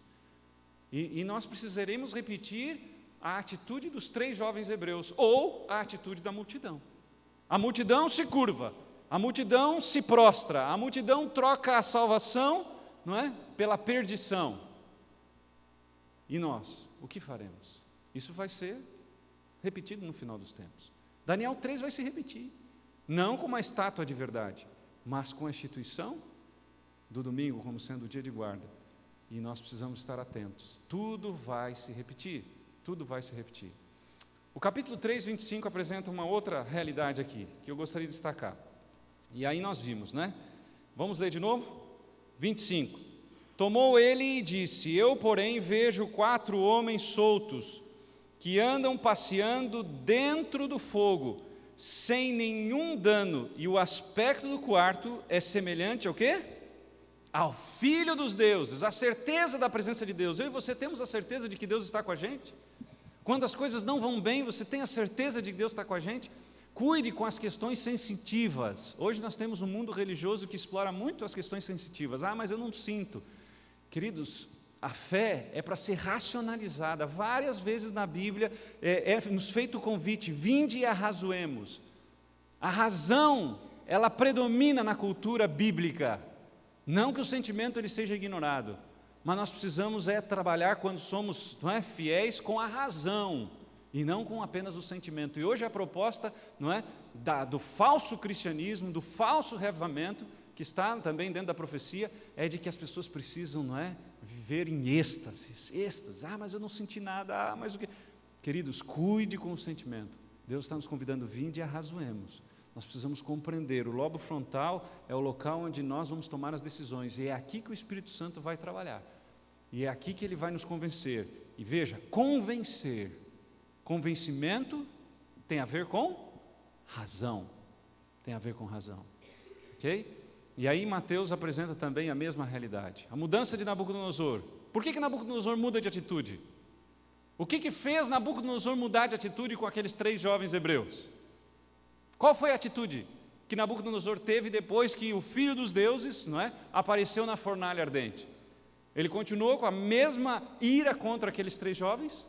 e nós precisaremos repetir a atitude dos 3 jovens hebreus, ou a atitude da multidão. A multidão se curva, a multidão se prostra, a multidão troca a salvação, não é, pela perdição. E nós, o que faremos? Isso vai ser repetido no final dos tempos. Daniel 3 vai se repetir, não com uma estátua de verdade, mas com a instituição do domingo como sendo o dia de guarda. E nós precisamos estar atentos. Tudo vai se repetir, tudo vai se repetir. O capítulo 3, 25 apresenta uma outra realidade aqui, que eu gostaria de destacar. E aí nós vimos, né? Vamos ler de novo? 25. Tomou ele e disse: eu, porém, vejo 4 homens soltos, que andam passeando dentro do fogo, sem nenhum dano, e o aspecto do quarto é semelhante ao quê? Ao Filho dos deuses, a certeza da presença de Deus. Eu e você temos a certeza de que Deus está com a gente? Quando as coisas não vão bem, você tem a certeza de que Deus está com a gente? Cuide com as questões sensitivas. Hoje nós temos um mundo religioso que explora muito as questões sensitivas. Ah, mas eu não sinto. Queridos, a fé é para ser racionalizada. Várias vezes na Bíblia nos feito o convite: vinde e arrazoemos. A razão, ela predomina na cultura bíblica. Não que o sentimento ele seja ignorado, mas nós precisamos trabalhar quando somos, não é, fiéis com a razão e não com apenas o sentimento. E hoje a proposta, não é, do falso cristianismo, do falso reavivamento, que está também dentro da profecia, é de que as pessoas precisam, não é, viver em êxtases. Ah, mas eu não senti nada, mas o que? Queridos, cuide com o sentimento. Deus está nos convidando: vinde e arrazoemos. Nós precisamos compreender, o lobo frontal é o local onde nós vamos tomar as decisões, e é aqui que o Espírito Santo vai trabalhar, e é aqui que ele vai nos convencer. E veja, convencimento tem a ver com razão, ok? E aí Mateus apresenta também a mesma realidade, a mudança de Nabucodonosor. Por que Nabucodonosor muda de atitude? O que fez Nabucodonosor mudar de atitude com aqueles 3 jovens hebreus? Qual foi a atitude que Nabucodonosor teve depois que o Filho dos deuses, não é, apareceu na fornalha ardente? Ele continuou com a mesma ira contra aqueles 3 jovens?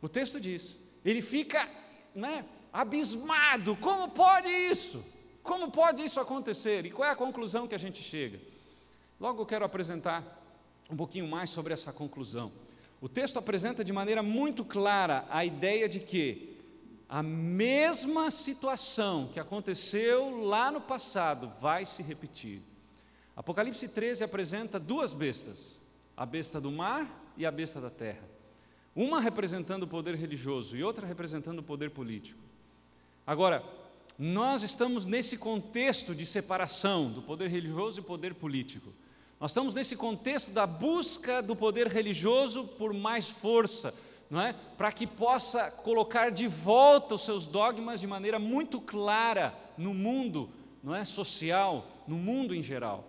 O texto diz, ele fica, não é, abismado: como pode isso? Como pode isso acontecer? E qual é a conclusão que a gente chega? Logo eu quero apresentar um pouquinho mais sobre essa conclusão. O texto apresenta de maneira muito clara a ideia de que a mesma situação que aconteceu lá no passado vai se repetir. Apocalipse 13 apresenta 2 bestas, a besta do mar e a besta da terra. Uma representando o poder religioso e outra representando o poder político. Agora, nós estamos nesse contexto de separação do poder religioso e poder político. Nós estamos nesse contexto da busca do poder religioso por mais força, não é? Para que possa colocar de volta os seus dogmas de maneira muito clara no mundo, não é, social, no mundo em geral.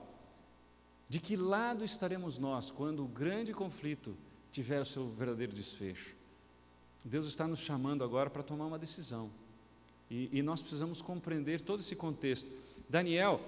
De que lado estaremos nós quando o grande conflito tiver o seu verdadeiro desfecho? Deus está nos chamando agora para tomar uma decisão, e nós precisamos compreender todo esse contexto. Daniel,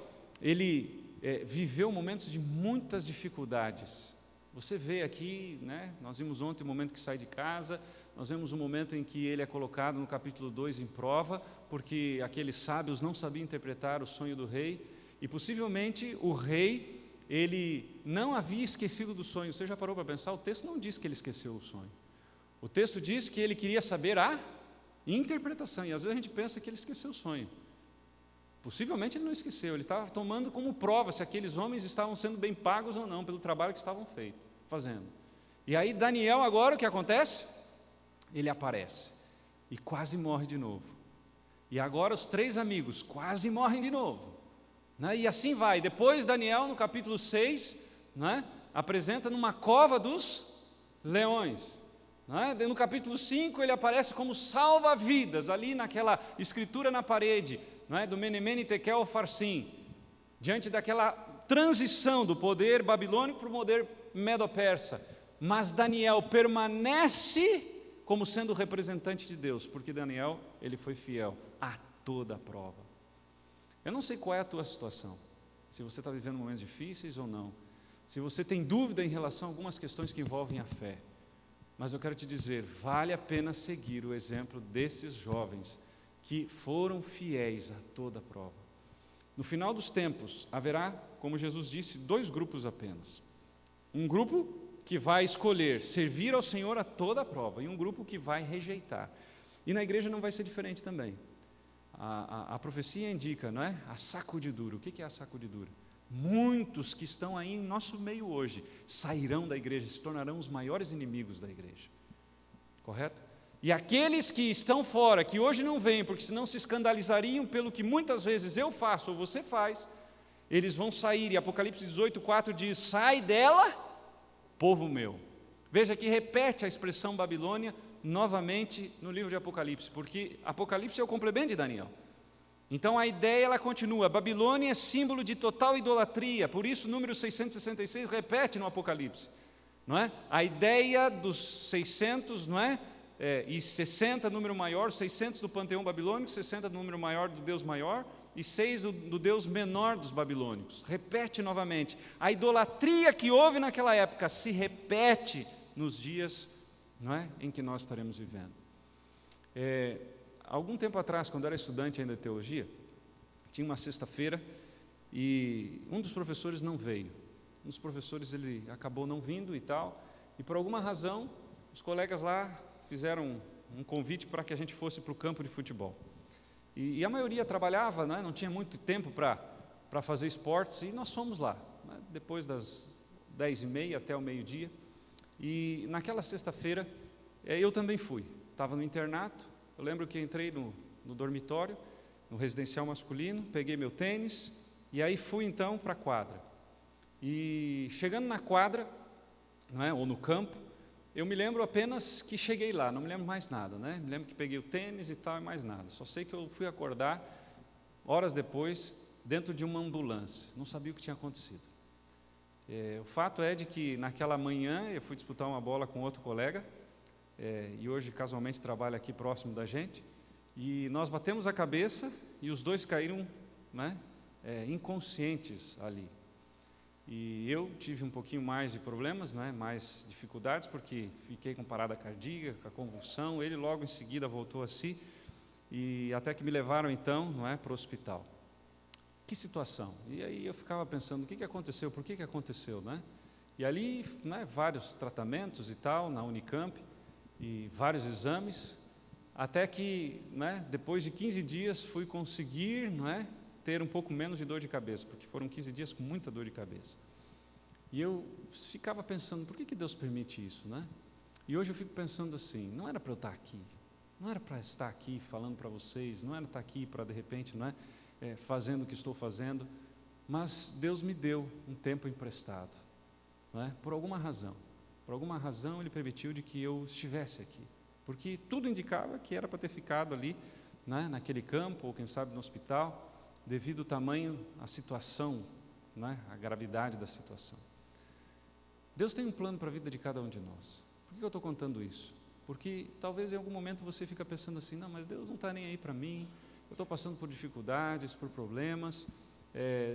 ele viveu momentos de muitas dificuldades. Você vê aqui, né, nós vimos ontem o momento que sai de casa, nós vemos o momento em que ele é colocado no capítulo 2 em prova, porque aqueles sábios não sabiam interpretar o sonho do rei, e possivelmente o rei, ele não havia esquecido do sonho. Você já parou para pensar? O texto não diz que ele esqueceu o sonho. O texto diz que ele queria saber a interpretação, e às vezes a gente pensa que ele esqueceu o sonho. Possivelmente ele não esqueceu, ele estava tomando como prova se aqueles homens estavam sendo bem pagos ou não pelo trabalho que estavam fazendo. E aí Daniel agora, o que acontece? Ele aparece e quase morre de novo. E agora os 3 amigos quase morrem de novo, né? E assim vai. Depois Daniel, no capítulo 6, né, apresenta numa cova dos leões. No capítulo 5 ele aparece como salva-vidas, ali naquela escritura na parede, do Menemene Tekel Farsim, diante daquela transição do poder babilônico para o poder medo-persa. Mas Daniel permanece como sendo representante de Deus, porque Daniel, ele foi fiel a toda a prova. Eu não sei qual é a tua situação, se você está vivendo momentos difíceis ou não, se você tem dúvida em relação a algumas questões que envolvem a fé, mas eu quero te dizer, vale a pena seguir o exemplo desses jovens que foram fiéis a toda a prova. No final dos tempos, haverá, como Jesus disse, 2 grupos apenas. Um grupo que vai escolher servir ao Senhor a toda a prova, e um grupo que vai rejeitar. E na igreja não vai ser diferente também. A profecia indica, não é? A sacudidura. O que é a sacudidura? Muitos que estão aí em nosso meio hoje sairão da igreja, se tornarão os maiores inimigos da igreja. Correto? E aqueles que estão fora, que hoje não vêm, porque senão se escandalizariam pelo que muitas vezes eu faço ou você faz, eles vão sair, e Apocalipse 18:4 diz: sai dela, povo meu. Veja que repete a expressão Babilônia novamente no livro de Apocalipse, porque Apocalipse é o complemento de Daniel. Então a ideia ela continua, Babilônia é símbolo de total idolatria, por isso o número 666 repete no Apocalipse, não é? A ideia dos 600, não é? E 60 número maior, 600 do panteão babilônico, 60 número maior do Deus maior, e 6 do Deus menor dos babilônicos. Repete novamente, a idolatria que houve naquela época se repete nos dias, não é, em que nós estaremos vivendo. Algum tempo atrás, quando eu era estudante ainda de teologia, tinha uma sexta-feira e um dos professores não veio. Um dos professores ele acabou não vindo e tal, e por alguma razão os colegas lá fizeram um convite para que a gente fosse para o campo de futebol. E a maioria trabalhava, não tinha muito tempo para fazer esportes, e nós fomos lá, né, depois das 10h30 até o meio-dia. E naquela sexta-feira, eu também fui, estava no internato. Eu lembro que entrei no dormitório, no residencial masculino, peguei meu tênis, e aí fui então para a quadra. E chegando na quadra, não é, ou no campo, eu me lembro apenas que cheguei lá, não me lembro mais nada, né? Me lembro que peguei o tênis e tal e mais nada. Só sei que eu fui acordar, horas depois, dentro de uma ambulância. Não sabia o que tinha acontecido. O fato é de que naquela manhã eu fui disputar uma bola com outro colega, e hoje casualmente trabalha aqui próximo da gente, e nós batemos a cabeça e os dois caíram, né, inconscientes ali. E eu tive um pouquinho mais de problemas, né, mais dificuldades, porque fiquei com parada cardíaca, convulsão. Ele logo em seguida voltou a si, e até que me levaram então, não é, para o hospital. Que situação! E aí eu ficava pensando, o que aconteceu, por que aconteceu, né? E ali, né, vários tratamentos e tal, na Unicamp, e vários exames, até que, né, depois de 15 dias fui conseguir, não é, ter um pouco menos de dor de cabeça, porque foram 15 dias com muita dor de cabeça. E eu ficava pensando, por que Deus permite isso, né? E hoje eu fico pensando assim, não era para eu estar aqui, não era para estar aqui falando para vocês, não era estar aqui para de repente, não é, fazendo o que estou fazendo, mas Deus me deu um tempo emprestado, não é? Por alguma razão Ele permitiu de que eu estivesse aqui, porque tudo indicava que era para ter ficado ali, né, naquele campo, ou quem sabe no hospital, devido ao tamanho, a situação, né, a gravidade da situação. Deus tem um plano para a vida de cada um de nós. Por que eu estou contando isso? Porque talvez em algum momento você fica pensando assim, não, mas Deus não está nem aí para mim, eu estou passando por dificuldades, por problemas,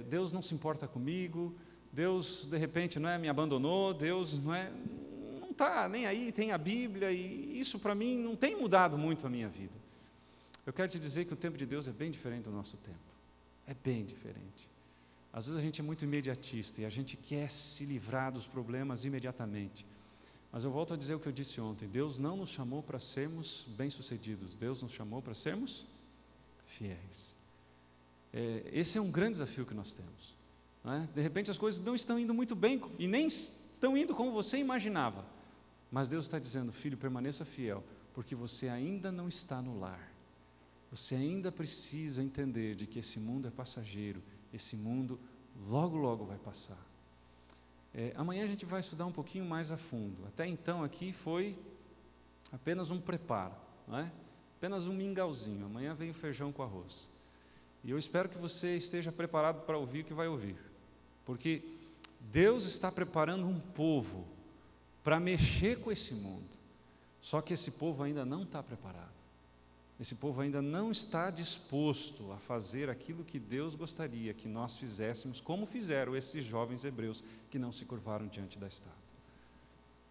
Deus não se importa comigo, Deus de repente, não é, me abandonou, Deus não está nem aí, tem a Bíblia, e isso para mim não tem mudado muito a minha vida. Eu quero te dizer que o tempo de Deus é bem diferente do nosso tempo. É bem diferente. Às vezes a gente é muito imediatista e a gente quer se livrar dos problemas imediatamente. Mas eu volto a dizer o que eu disse ontem, Deus não nos chamou para sermos bem-sucedidos, Deus nos chamou para sermos fiéis. Esse é um grande desafio que nós temos, não é? De repente as coisas não estão indo muito bem e nem estão indo como você imaginava, mas Deus está dizendo, filho, permaneça fiel, porque você ainda não está no lar. Você ainda precisa entender de que esse mundo é passageiro, esse mundo logo, logo vai passar. Amanhã a gente vai estudar um pouquinho mais a fundo. Até então aqui foi apenas um preparo, não é? Apenas um mingauzinho. Amanhã vem o feijão com arroz. E eu espero que você esteja preparado para ouvir o que vai ouvir. Porque Deus está preparando um povo para mexer com esse mundo. Só que esse povo ainda não está preparado. Esse povo ainda não está disposto a fazer aquilo que Deus gostaria que nós fizéssemos, como fizeram esses jovens hebreus que não se curvaram diante da estátua.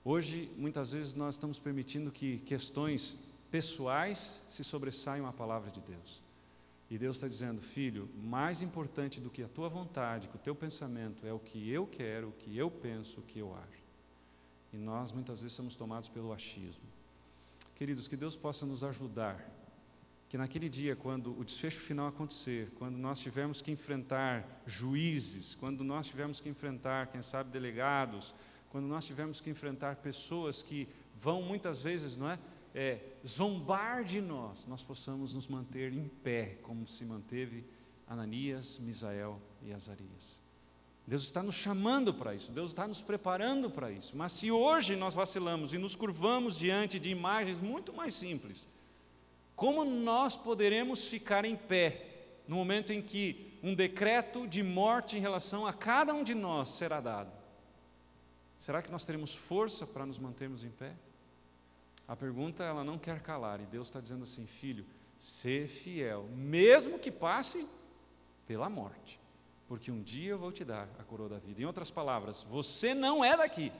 Hoje, muitas vezes, nós estamos permitindo que questões pessoais se sobressaiam à palavra de Deus. E Deus está dizendo, filho, mais importante do que a tua vontade, que o teu pensamento, é o que eu quero, o que eu penso, o que eu acho. E nós muitas vezes somos tomados pelo achismo. Queridos, que Deus possa nos ajudar, que naquele dia, quando o desfecho final acontecer, quando nós tivermos que enfrentar juízes, quando nós tivermos que enfrentar, quem sabe, delegados, quando nós tivermos que enfrentar pessoas que vão muitas vezes, zombar de nós, nós possamos nos manter em pé, como se manteve Ananias, Misael e Azarias. Deus está nos chamando para isso, Deus está nos preparando para isso. Mas se hoje nós vacilamos e nos curvamos diante de imagens muito mais simples, como nós poderemos ficar em pé no momento em que um decreto de morte em relação a cada um de nós será dado? Será que nós teremos força para nos mantermos em pé? A pergunta, ela não quer calar, e Deus está dizendo assim, filho, sê fiel, mesmo que passe pela morte, porque um dia eu vou te dar a coroa da vida. Em outras palavras, você não é daqui,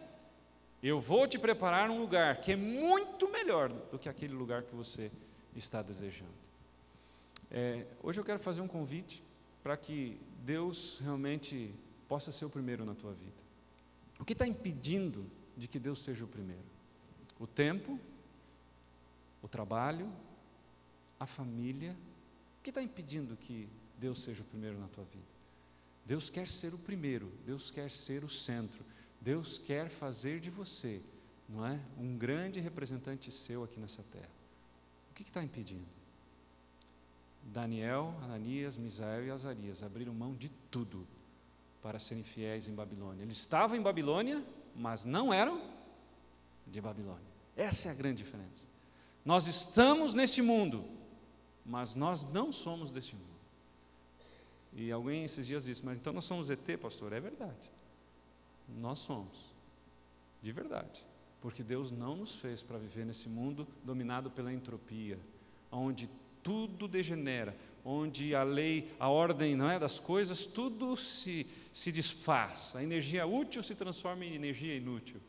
eu vou te preparar um lugar que é muito melhor do que aquele lugar que você está desejando. Hoje eu quero fazer um convite para que Deus realmente possa ser o primeiro na tua vida. O que está impedindo de que Deus seja o primeiro? O tempo, o trabalho, a família. O que está impedindo que Deus seja o primeiro na tua vida? Deus quer ser o primeiro, Deus quer ser o centro, Deus quer fazer de você, um grande representante seu aqui nessa terra. O que está impedindo? Daniel, Ananias, Misael e Azarias abriram mão de tudo para serem fiéis em Babilônia. Eles estavam em Babilônia, mas não eram de Babilônia. Essa é a grande diferença. Nós estamos neste mundo, mas nós não somos deste mundo. E alguém esses dias disse, mas então nós somos ET, pastor? É verdade. Nós somos, de verdade. Porque Deus não nos fez para viver nesse mundo dominado pela entropia, onde tudo degenera, onde a lei, a ordem das coisas, tudo se desfaz. A energia útil se transforma em energia inútil.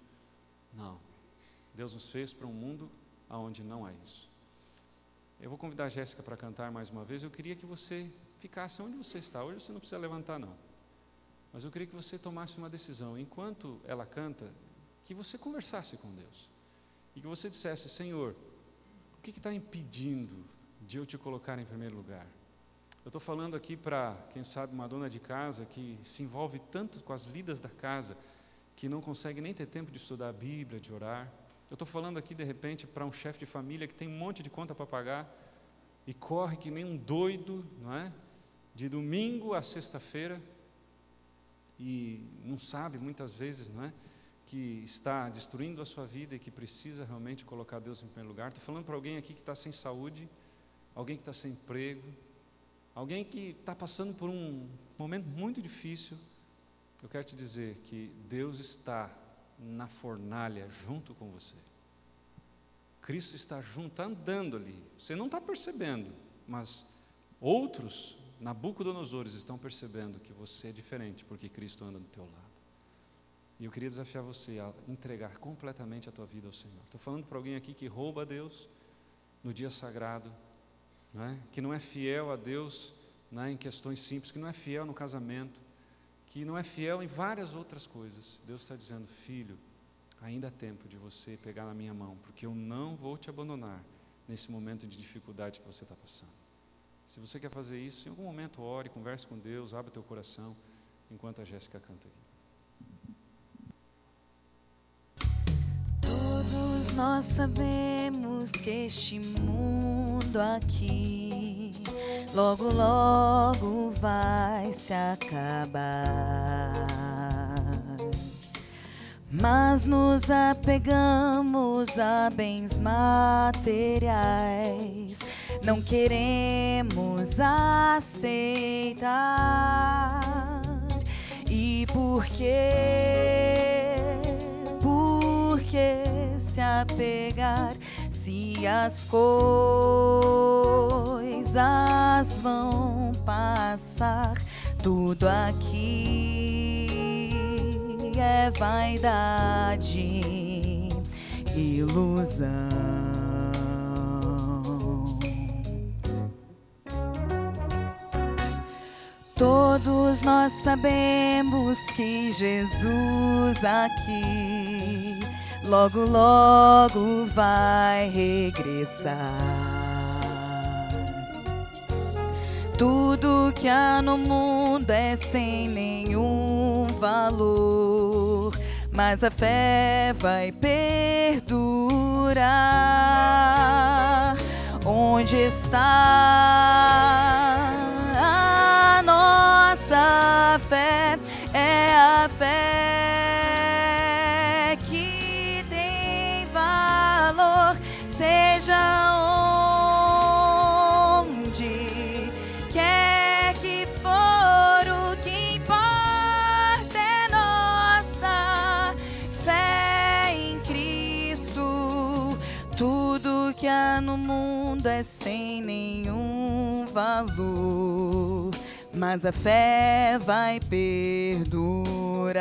Não. Deus nos fez para um mundo onde não há isso. Eu vou convidar a Jéssica para cantar mais uma vez. Eu queria que você ficasse onde você está. Hoje você não precisa levantar, não. Mas eu queria que você tomasse uma decisão. Enquanto ela canta, que você conversasse com Deus. E que você dissesse, Senhor, o que está impedindo de eu te colocar em primeiro lugar? Eu estou falando aqui para, quem sabe, uma dona de casa que se envolve tanto com as lidas da casa, que não consegue nem ter tempo de estudar a Bíblia, de orar. Eu estou falando aqui, de repente, para um chefe de família que tem um monte de conta para pagar e corre que nem um doido, de domingo a sexta-feira, e não sabe, muitas vezes, que está destruindo a sua vida e que precisa realmente colocar Deus em primeiro lugar. Estou falando para alguém aqui que está sem saúde, alguém que está sem emprego, alguém que está passando por um momento muito difícil. Eu quero te dizer que Deus está na fornalha junto com você. Cristo está junto, está andando ali. Você não está percebendo, mas outros Nabucodonosores estão percebendo que você é diferente, porque Cristo anda do teu lado. E eu queria desafiar você a entregar completamente a tua vida ao Senhor. Estou falando para alguém aqui que rouba a Deus no dia sagrado, que não é fiel a Deus em questões simples, que não é fiel no casamento, que não é fiel em várias outras coisas. Deus está dizendo, filho, ainda há tempo de você pegar na minha mão, porque eu não vou te abandonar nesse momento de dificuldade que você está passando. Se você quer fazer isso, em algum momento ore, converse com Deus, abra o teu coração, enquanto a Jéssica canta aqui. Todos nós sabemos que este mundo aqui logo, logo vai se acabar. Mas nos apegamos a bens materiais, não queremos aceitar. E por que se apegar se as coisas vão passar? Tudo aqui é vaidade, ilusão. 'Ilusão. Todos nós sabemos que Jesus aqui logo, logo vai regressar. Tudo que há no mundo é sem nenhum valor, mas a fé vai perdurar. Onde está a nossa fé? É a fé que tem valor, seja onde quer que for, o que importa é nossa fé em Cristo. Tudo que há no mundo é sem nenhum valor, mas a fé vai perdurar.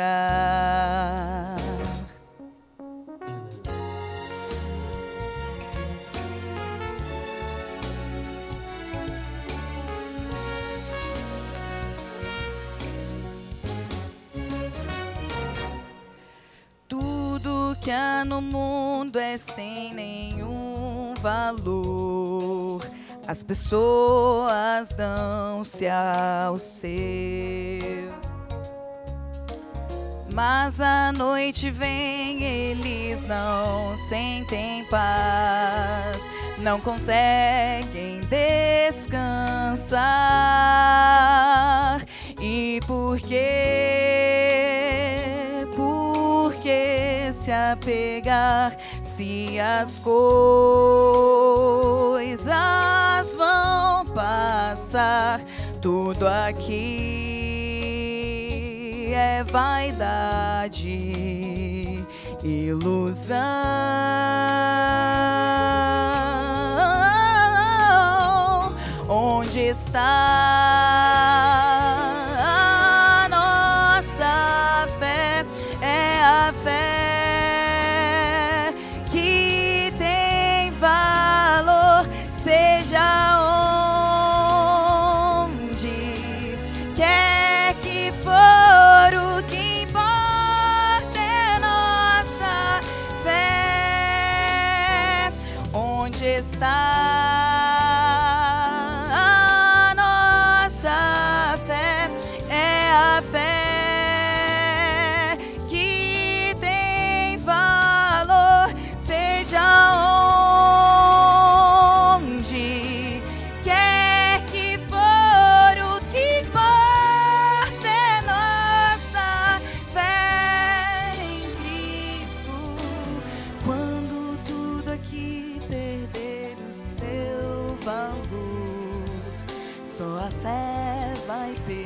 Tudo que há no mundo é sem nenhum valor, as pessoas dão-se ao seu, mas a noite vem, eles não sentem paz, não conseguem descansar. E por quê? Por que se apegar se as coisas vão passar? Tudo aqui é vaidade, ilusão. Onde está a nossa fé? É a fé que tem valor, seja onde quer que for, o que importa é nossa fé. Onde está a nossa fé? É a fé que tem valor, seja onde quer que for, o que importa é nossa fé em Cristo. Quando tudo aqui perder o seu valor, só a fé vai perdurar.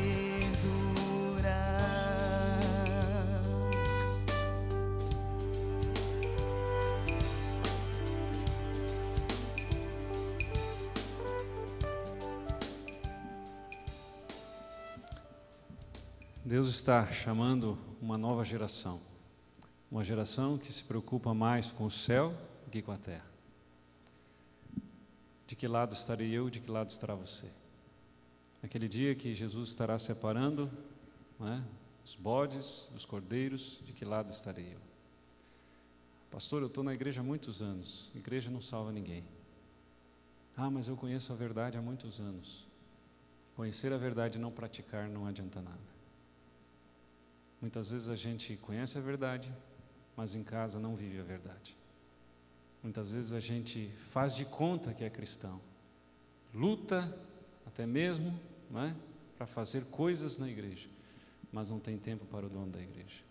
Deus está chamando uma nova geração, uma geração que se preocupa mais com o céu do que com a terra. De que lado estarei eu, de que lado estará você? Naquele dia que Jesus estará separando, né, os bodes dos cordeiros, de que lado estarei eu? Pastor, eu estou na igreja há muitos anos, igreja não salva ninguém. Ah, mas eu conheço a verdade há muitos anos. Conhecer a verdade e não praticar não adianta nada. Muitas vezes a gente conhece a verdade, mas em casa não vive a verdade. Muitas vezes a gente faz de conta que é cristão, luta até mesmo, né, para fazer coisas na igreja, mas não tem tempo para o dono da igreja.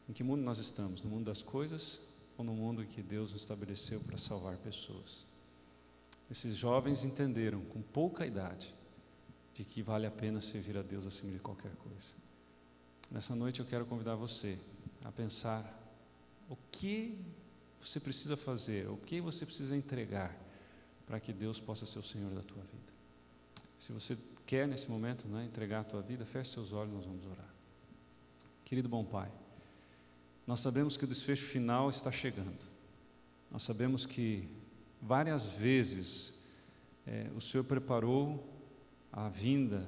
Em que mundo nós estamos? No mundo das coisas ou no mundo que Deus nos estabeleceu para salvar pessoas? Esses jovens entenderam com pouca idade de que vale a pena servir a Deus acima de qualquer coisa. Nessa noite eu quero convidar você a pensar o que você precisa fazer, o que você precisa entregar para que Deus possa ser o Senhor da tua vida. Se você quer nesse momento, né, entregar a tua vida, feche seus olhos, nós vamos orar. Querido bom Pai, nós sabemos que o desfecho final está chegando. Nós sabemos que várias vezes o Senhor preparou a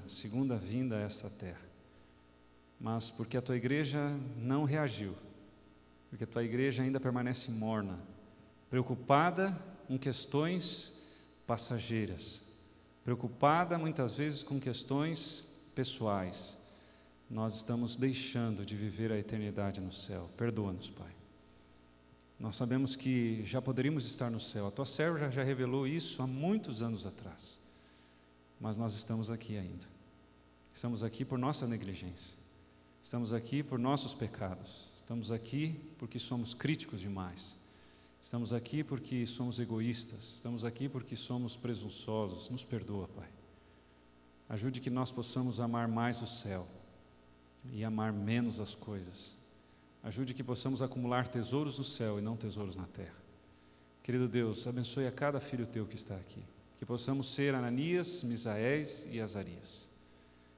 segunda vinda a esta terra, mas porque a tua igreja não reagiu, porque a tua igreja ainda permanece morna, preocupada com questões passageiras, preocupada muitas vezes com questões pessoais. Nós estamos deixando de viver a eternidade no céu. Perdoa-nos, Pai. Nós sabemos que já poderíamos estar no céu. A tua serva já revelou isso há muitos anos atrás. Mas nós estamos aqui ainda. Estamos aqui por nossa negligência. Estamos aqui por nossos pecados. Estamos aqui porque somos críticos demais. Estamos aqui porque somos egoístas. Estamos aqui porque somos presunçosos. Nos perdoa, Pai. Ajude que nós possamos amar mais o céu e amar menos as coisas. Ajude que possamos acumular tesouros no céu e não tesouros na terra. Querido Deus, abençoe a cada filho teu que está aqui. Que possamos ser Ananias, Misaés e Azarias.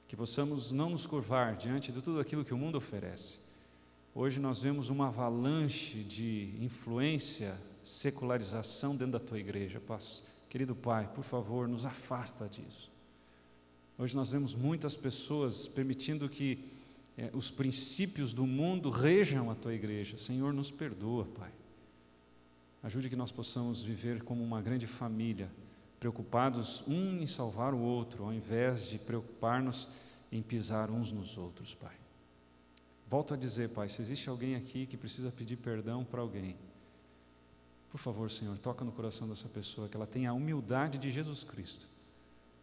Que possamos não nos curvar diante de tudo aquilo que o mundo oferece. Hoje nós vemos uma avalanche de influência, secularização dentro da tua igreja. Querido Pai, por favor, nos afasta disso. Hoje nós vemos muitas pessoas permitindo que os princípios do mundo rejam a tua igreja. Senhor, nos perdoa, Pai. Ajude que nós possamos viver como uma grande família, preocupados um em salvar o outro, ao invés de preocupar-nos em pisar uns nos outros, Pai. Volto a dizer, Pai, se existe alguém aqui que precisa pedir perdão para alguém, por favor, Senhor, toca no coração dessa pessoa, que ela tenha a humildade de Jesus Cristo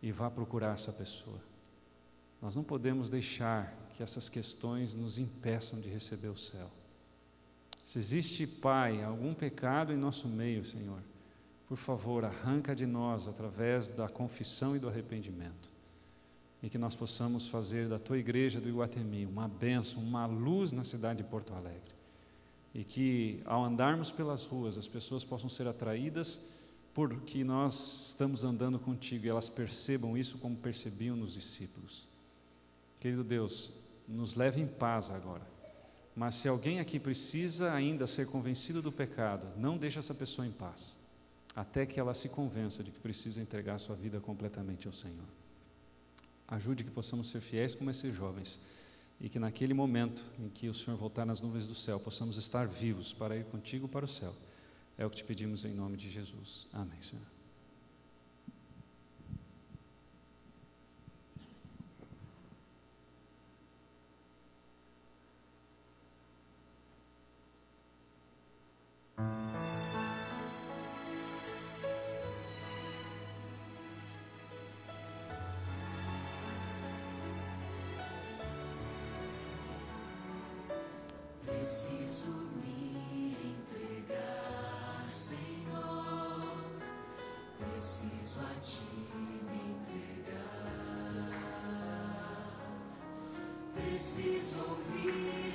e vá procurar essa pessoa. Nós não podemos deixar que essas questões nos impeçam de receber o céu. Se existe, Pai, algum pecado em nosso meio, Senhor, por favor, arranca de nós através da confissão e do arrependimento. E que nós possamos fazer da tua igreja do Iguatemi uma bênção, uma luz na cidade de Porto Alegre. E que ao andarmos pelas ruas as pessoas possam ser atraídas porque nós estamos andando contigo e elas percebam isso como percebiam nos discípulos. Querido Deus, nos leve em paz agora. Mas se alguém aqui precisa ainda ser convencido do pecado, não deixe essa pessoa em paz, até que ela se convença de que precisa entregar sua vida completamente ao Senhor. Ajude que possamos ser fiéis como esses jovens, e que naquele momento em que o Senhor voltar nas nuvens do céu, possamos estar vivos para ir contigo para o céu. É o que te pedimos em nome de Jesus. Amém, Senhor. Preciso me entregar, Senhor. Preciso a ti me entregar. Preciso ouvir